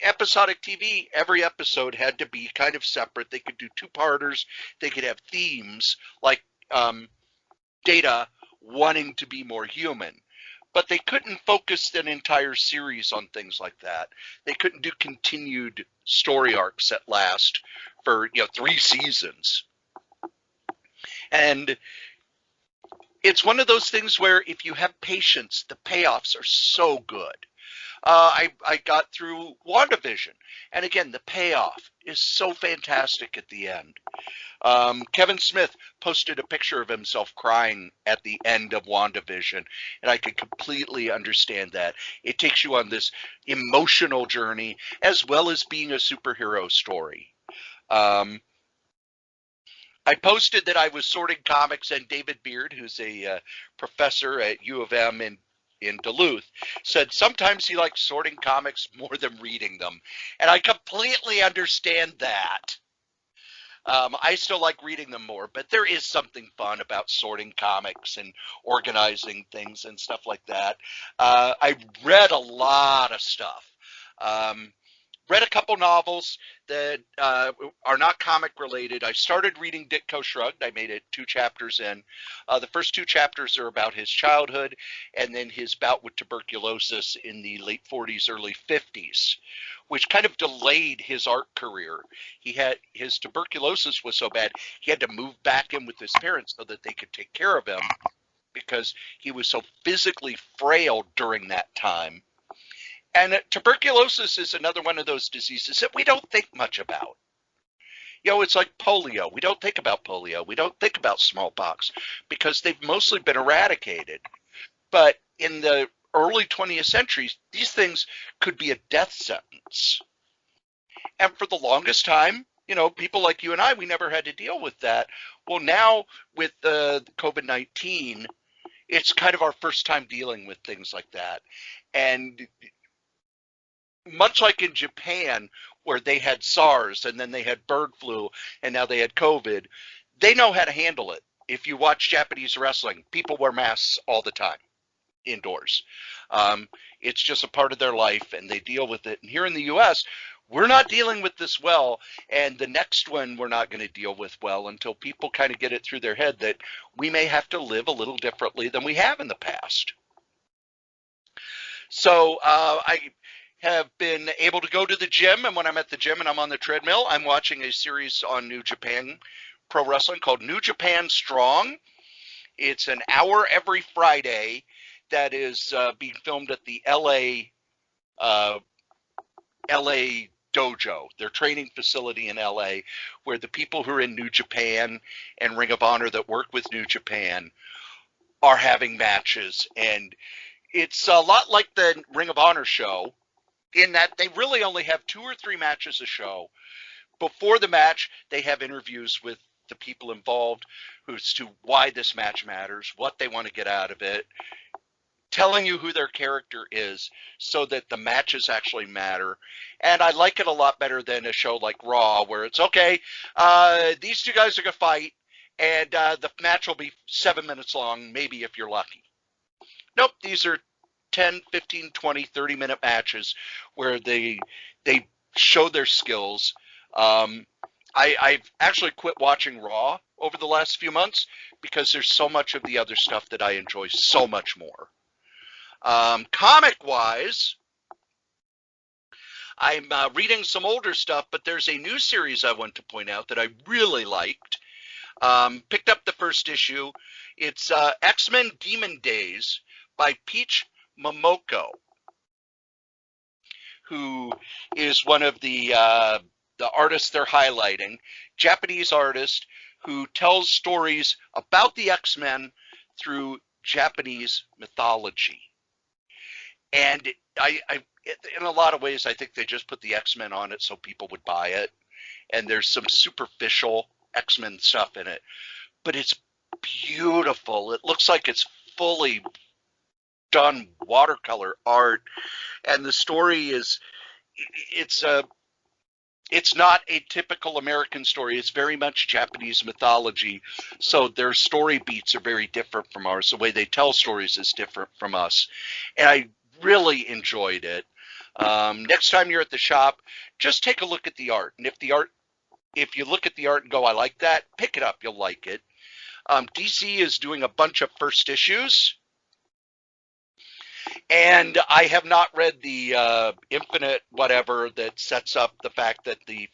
episodic TV, every episode had to be kind of separate. They could do 2-parters. They could have themes like Data wanting to be more human. But they couldn't focus an entire series on things like that. They couldn't do continued story arcs that last for 3 seasons. And it's one of those things where if you have patience, the payoffs are so good. I got through WandaVision, and again, the payoff is so fantastic at the end. Kevin Smith posted a picture of himself crying at the end of WandaVision, and I could completely understand that. It takes you on this emotional journey as well as being a superhero story. I posted that I was sorting comics, and David Beard, who's a professor at U of M in Duluth, said sometimes he likes sorting comics more than reading them. And I completely understand that. I still like reading them more, but there is something fun about sorting comics and organizing things and stuff like that. I read a lot of stuff. Read a couple novels that are not comic related. I started reading Ditko Shrugged. I made it 2 chapters in. The first 2 chapters are about his childhood and then his bout with tuberculosis in the late 40s, early 50s, which kind of delayed his art career. His tuberculosis was so bad, he had to move back in with his parents so that they could take care of him because he was so physically frail during that time. And tuberculosis is another one of those diseases that we don't think much about. It's like polio. We don't think about polio. We don't think about smallpox because they've mostly been eradicated. But in the early 20th century, these things could be a death sentence. And for the longest time, people like you and I, we never had to deal with that. Well, now with the COVID-19, it's kind of our first time dealing with things like that. And much like in Japan, where they had SARS and then they had bird flu and now they had COVID, they know how to handle it. If you watch Japanese wrestling, people wear masks all the time. indoors. It's just a part of their life, and they deal with it. And here in the U.S., we're not dealing with this well, and the next one we're not going to deal with well until people kind of get it through their head that we may have to live a little differently than we have in the past. So I have been able to go to the gym, and when I'm at the gym and I'm on the treadmill, I'm watching a series on New Japan Pro Wrestling called New Japan Strong. It's an hour every Friday that is being filmed at the LA dojo, their training facility in LA, where the people who are in New Japan and Ring of Honor that work with New Japan are having matches. And it's a lot like the Ring of Honor show in that they really only have 2 or 3 matches a show. Before the match, they have interviews with the people involved as to why this match matters, what they want to get out of it, telling you who their character is so that the matches actually matter. And I like it a lot better than a show like Raw, where it's, okay, these 2 guys are going to fight, and the match will be 7 minutes long, maybe if you're lucky. Nope, these are 10, 15, 20, 30-minute matches where they show their skills. I've actually quit watching Raw over the last few months because there's so much of the other stuff that I enjoy so much more. Comic-wise, I'm reading some older stuff, but there's a new series I want to point out that I really liked. Picked up the first issue. It's X-Men Demon Days by Peach Momoko, who is one of the artists they're highlighting, Japanese artist who tells stories about the X-Men through Japanese mythology. And I in a lot of ways, I think they just put the X-Men on it so people would buy it. And there's some superficial X-Men stuff in it, but it's beautiful. It looks like it's fully done watercolor art, and the story is it's not a typical American story. It's very much Japanese mythology, so their story beats are very different from ours. The way they tell stories is different from us, and I really enjoyed it. Next time you're at the shop, just take a look at the art, and if you look at the art and go, I like that, pick it up, you'll like it. DC is doing a bunch of first issues. And I have not read the infinite whatever that sets up the fact that the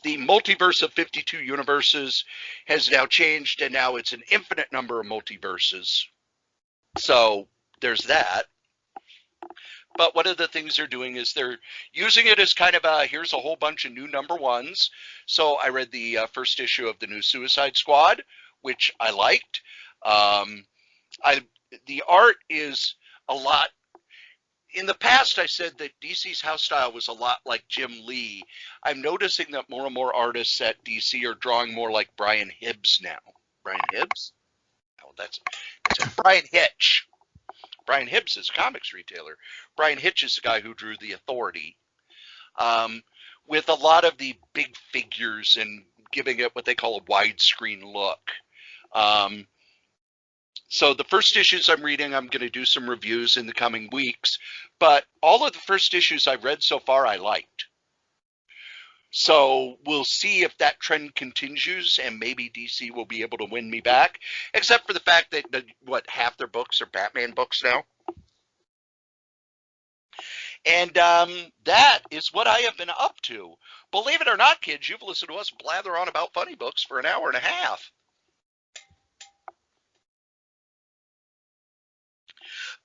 multiverse of 52 universes has now changed, and now it's an infinite number of multiverses. So there's that. But one of the things they're doing is they're using it as kind of here's a whole bunch of new number ones. So I read the first issue of the new Suicide Squad, which I liked. The art is a lot. In the past, I said that DC's house style was a lot like Jim Lee. I'm noticing that more and more artists at DC are drawing more like Brian Hibbs now. Brian Hibbs? Oh, that's Brian Hitch. Brian Hibbs is a comics retailer. Brian Hitch is the guy who drew The Authority. With a lot of the big figures and giving it what they call a widescreen look. So the first issues I'm reading, I'm going to do some reviews in the coming weeks. But all of the first issues I've read so far, I liked. So we'll see if that trend continues, and maybe DC will be able to win me back. Except for the fact that, half their books are Batman books now. And that is what I have been up to. Believe it or not, kids, you've listened to us blather on about funny books for an hour and a half.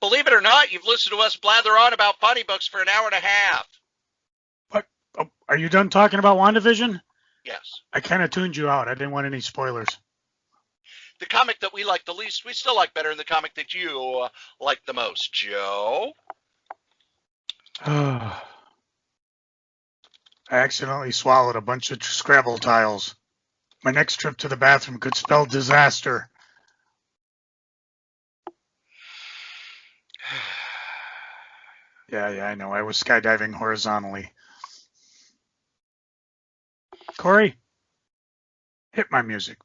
Believe it or not, you've listened to us blather on about funny books for an hour and a half. What? Oh, are you done talking about WandaVision? Yes. I kind of tuned you out. I didn't want any spoilers. The comic that we like the least, we still like better than the comic that you like the most. Joe? I accidentally swallowed a bunch of Scrabble tiles. My next trip to the bathroom could spell disaster. Yeah, I know. I was skydiving horizontally. Cory, hit my music.